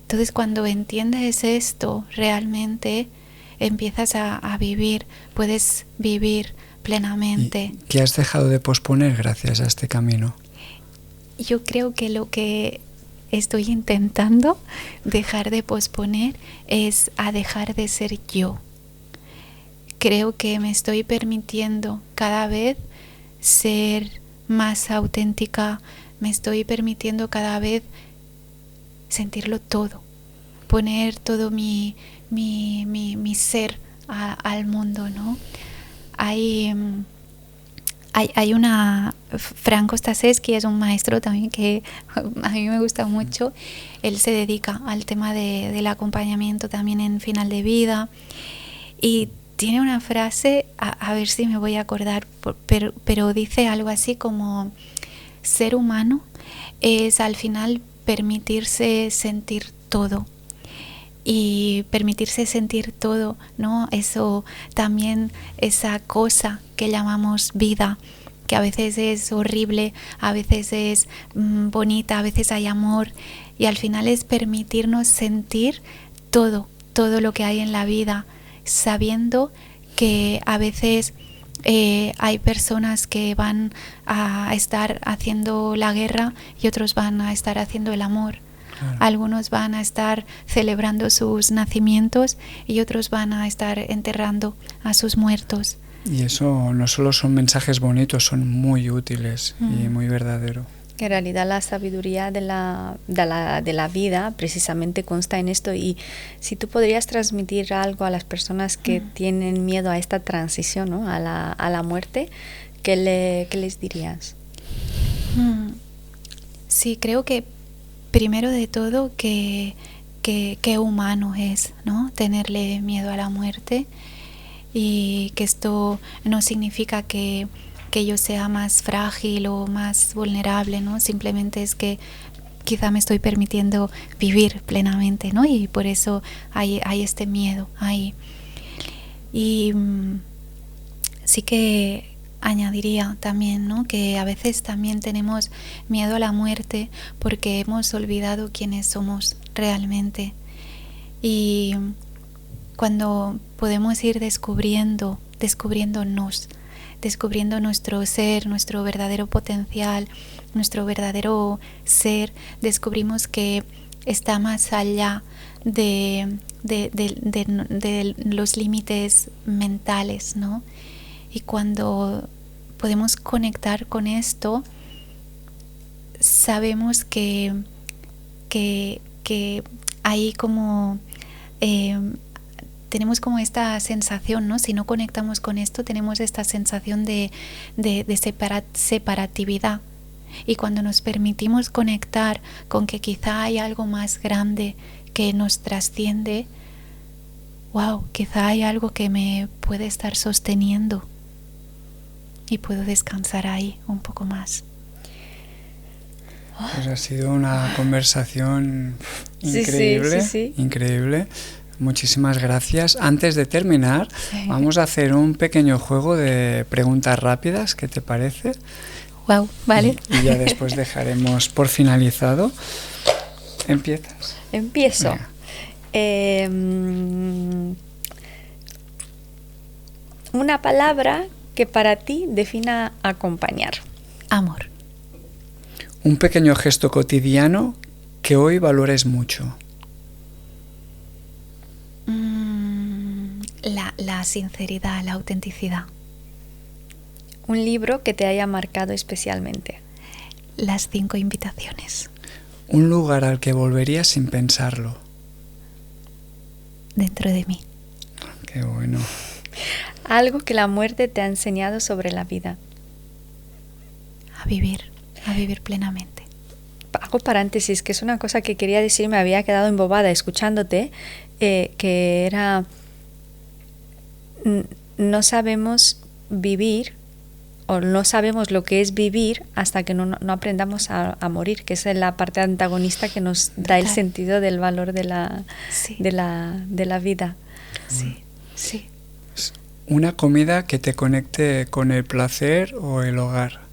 [SPEAKER 2] Entonces cuando entiendes esto realmente empiezas a vivir, puedes vivir plenamente.
[SPEAKER 1] ¿Y qué has dejado de posponer gracias a este camino?
[SPEAKER 2] Yo creo que lo que estoy intentando dejar de posponer es a dejar de ser yo. Creo que me estoy permitiendo cada vez ser más auténtica, me estoy permitiendo cada vez sentirlo todo, poner todo mi ser al mundo, ¿no? Hay una... Franco Staszewski es un maestro también que a mí me gusta mucho. Él se dedica al tema del acompañamiento también en final de vida, y tiene una frase, a ver si me voy a acordar, pero dice algo así como: ser humano es al final permitirse sentir todo. Y permitirse sentir todo, ¿no? Eso también, esa cosa que llamamos vida, que a veces es horrible, a veces es bonita, a veces hay amor, y al final es permitirnos sentir todo lo que hay en la vida, sabiendo que a veces hay personas que van a estar haciendo la guerra y otros van a estar haciendo el amor. Claro. Algunos van a estar celebrando sus nacimientos y otros van a estar enterrando a sus muertos.
[SPEAKER 1] Y eso no solo son mensajes bonitos, son muy útiles y muy verdaderos.
[SPEAKER 3] En realidad la sabiduría de la vida precisamente consta en esto. Y si tú podrías transmitir algo a las personas que tienen miedo a esta transición, ¿no? a la muerte, ¿qué les dirías?
[SPEAKER 2] Sí, creo que primero de todo que humano es, ¿no? Tenerle miedo a la muerte, y que esto no significa que yo sea más frágil o más vulnerable, ¿no? Simplemente es que quizá me estoy permitiendo vivir plenamente, ¿no? Y por eso hay este miedo ahí. Y sí que añadiría también, ¿no? Que a veces también tenemos miedo a la muerte porque hemos olvidado quiénes somos realmente. Y cuando podemos ir descubriéndonos, descubriendo nuestro ser, nuestro verdadero potencial, nuestro verdadero ser, descubrimos que está más allá de los límites mentales, ¿no? Y cuando podemos conectar con esto, sabemos que hay como tenemos como esta sensación, ¿no? Si no conectamos con esto, tenemos esta sensación de separatividad. Y cuando nos permitimos conectar con que quizá hay algo más grande que nos trasciende, wow, quizá hay algo que me puede estar sosteniendo y puedo descansar ahí un poco más.
[SPEAKER 1] Pues ha sido una conversación increíble,
[SPEAKER 3] sí.
[SPEAKER 1] Increíble. Muchísimas gracias. Antes de terminar, vamos a hacer un pequeño juego de preguntas rápidas. ¿Qué te parece?
[SPEAKER 2] Wow, vale.
[SPEAKER 1] Y ya después dejaremos por finalizado. ¿Empiezas?
[SPEAKER 3] Empiezo. Una palabra que para ti defina acompañar.
[SPEAKER 2] Amor.
[SPEAKER 1] Un pequeño gesto cotidiano que hoy valores mucho.
[SPEAKER 2] La sinceridad, la autenticidad.
[SPEAKER 3] Un libro que te haya marcado especialmente.
[SPEAKER 2] Las 5 invitaciones.
[SPEAKER 1] Un lugar al que volverías sin pensarlo.
[SPEAKER 2] Dentro de mí.
[SPEAKER 1] Qué bueno.
[SPEAKER 3] Algo que la muerte te ha enseñado sobre la vida.
[SPEAKER 2] A vivir plenamente.
[SPEAKER 3] Hago paréntesis, que es una cosa que quería decir, me había quedado embobada escuchándote, que era, no sabemos vivir, o no sabemos lo que es vivir hasta que no aprendamos a morir, que es la parte antagonista que nos da el sentido del valor de la vida.
[SPEAKER 2] Sí, sí.
[SPEAKER 1] Una comida que te conecte con el placer o el hogar.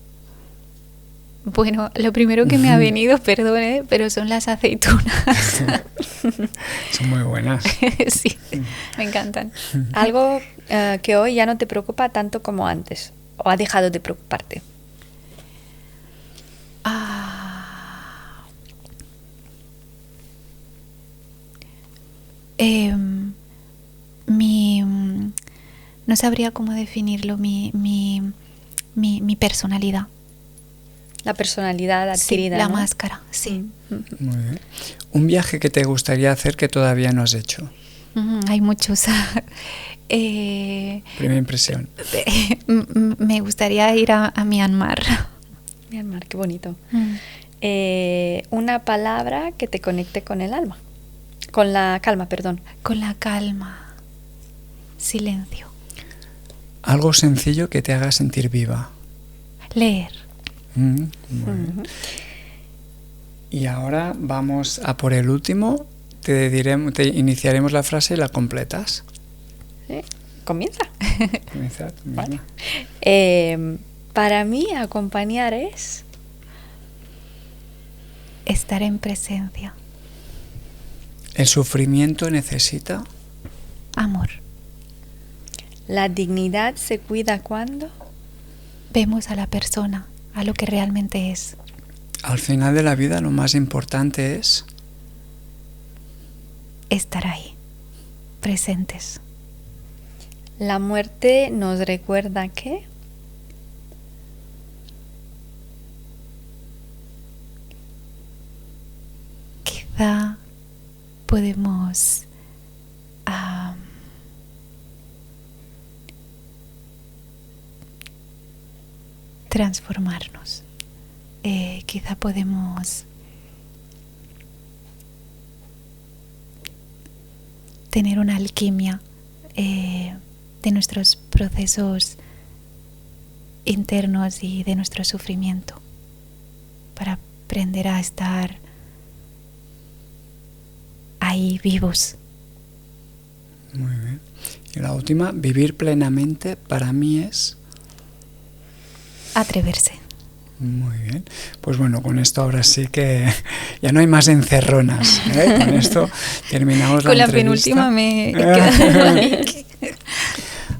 [SPEAKER 2] Bueno, lo primero que me ha venido, perdone, pero son las aceitunas.
[SPEAKER 1] Son muy buenas.
[SPEAKER 2] Sí, me encantan.
[SPEAKER 3] Algo que hoy ya no te preocupa tanto como antes, o ha dejado de preocuparte.
[SPEAKER 2] No sabría cómo definirlo, mi personalidad.
[SPEAKER 3] La personalidad adquirida,
[SPEAKER 2] sí, la
[SPEAKER 3] ¿no?
[SPEAKER 2] máscara, sí.
[SPEAKER 1] Muy bien. Un viaje que te gustaría hacer que todavía no has hecho.
[SPEAKER 2] Hay muchos.
[SPEAKER 1] Primera impresión.
[SPEAKER 2] Me gustaría ir a Myanmar.
[SPEAKER 3] Myanmar, qué bonito. Una palabra que te conecte con el alma. Con la calma, perdón.
[SPEAKER 2] Con la calma. Silencio.
[SPEAKER 1] Algo sencillo que te haga sentir viva.
[SPEAKER 2] Leer.
[SPEAKER 1] Muy bien. Y ahora vamos a por el último. Te iniciaremos la frase y la completas.
[SPEAKER 3] ¿Sí? Comienza.
[SPEAKER 1] Comienza tú misma.
[SPEAKER 3] Vale. Para mí acompañar es
[SPEAKER 2] estar en presencia.
[SPEAKER 1] ¿El sufrimiento necesita?
[SPEAKER 2] Amor.
[SPEAKER 3] La dignidad se cuida cuando
[SPEAKER 2] vemos a la persona, a lo que realmente es.
[SPEAKER 1] Al final de la vida lo más importante es
[SPEAKER 2] estar ahí, presentes.
[SPEAKER 3] La muerte nos recuerda que
[SPEAKER 2] quizá podemos transformarnos. Quizá podemos tener una alquimia de nuestros procesos internos y de nuestro sufrimiento para aprender a estar ahí vivos.
[SPEAKER 1] Muy bien. Y la última, vivir plenamente para mí es
[SPEAKER 2] atreverse.
[SPEAKER 1] Muy bien. Pues bueno, con esto ahora sí que ya no hay más encerronas, ¿eh? Con esto terminamos
[SPEAKER 2] con
[SPEAKER 1] la
[SPEAKER 2] entrevista.
[SPEAKER 1] Con la penúltima me queda.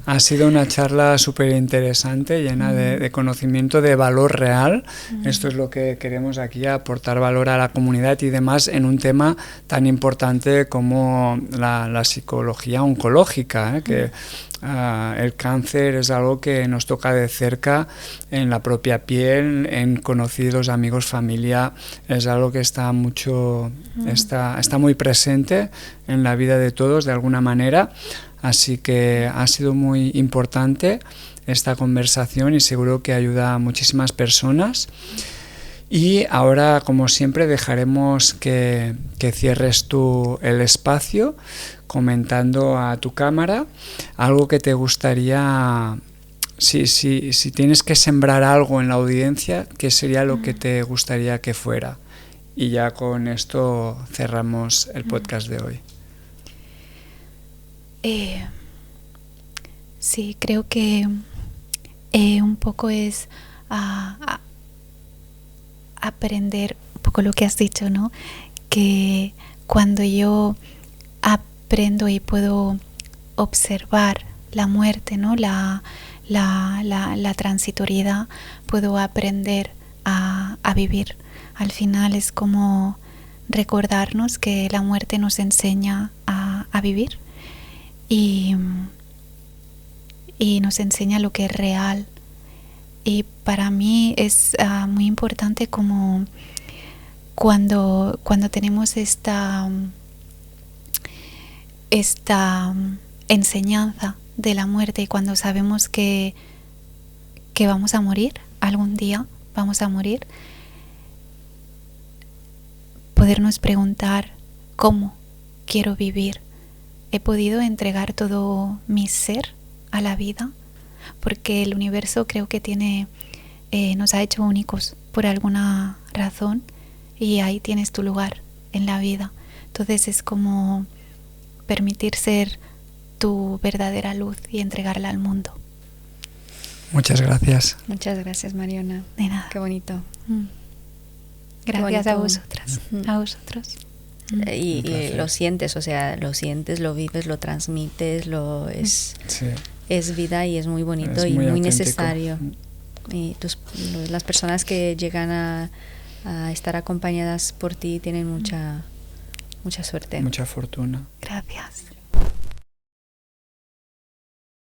[SPEAKER 1] Ha sido una charla súper interesante, llena de conocimiento, de valor real. Esto es lo que queremos aquí, aportar valor a la comunidad y demás en un tema tan importante como la psicología oncológica, que el cáncer es algo que nos toca de cerca en la propia piel, en conocidos, amigos, familia. Es algo que está muy presente en la vida de todos de alguna manera. Así que ha sido muy importante esta conversación y seguro que ayuda a muchísimas personas. Y ahora, como siempre, dejaremos que cierres tú el espacio comentando a tu cámara algo que te gustaría, si tienes que sembrar algo en la audiencia, ¿qué sería lo que te gustaría que fuera? Y ya con esto cerramos el podcast de hoy.
[SPEAKER 2] Sí, creo que un poco es aprender un poco lo que has dicho, ¿no? que cuando yo aprendo y puedo observar la muerte, ¿no? la transitoriedad, puedo aprender a vivir. Al final es como recordarnos que la muerte nos enseña a vivir y nos enseña lo que es real. Y para mí es muy importante como cuando tenemos esta enseñanza de la muerte y cuando sabemos que vamos a morir, algún día vamos a morir, podernos preguntar cómo quiero vivir. ¿He podido entregar todo mi ser a la vida? Porque el universo creo que nos ha hecho únicos por alguna razón y ahí tienes tu lugar en la vida. Entonces es como permitir ser tu verdadera luz y entregarla al mundo.
[SPEAKER 1] Muchas gracias.
[SPEAKER 3] Muchas gracias, Mariona.
[SPEAKER 2] De nada.
[SPEAKER 3] Qué bonito.
[SPEAKER 2] Gracias a vosotras, a vosotros.
[SPEAKER 3] Y lo sientes, o sea, lo sientes, lo vives, lo transmites, es vida y es muy bonito y muy necesario. Y las personas que llegan a estar acompañadas por ti tienen mucha suerte.
[SPEAKER 1] Mucha fortuna.
[SPEAKER 2] Gracias.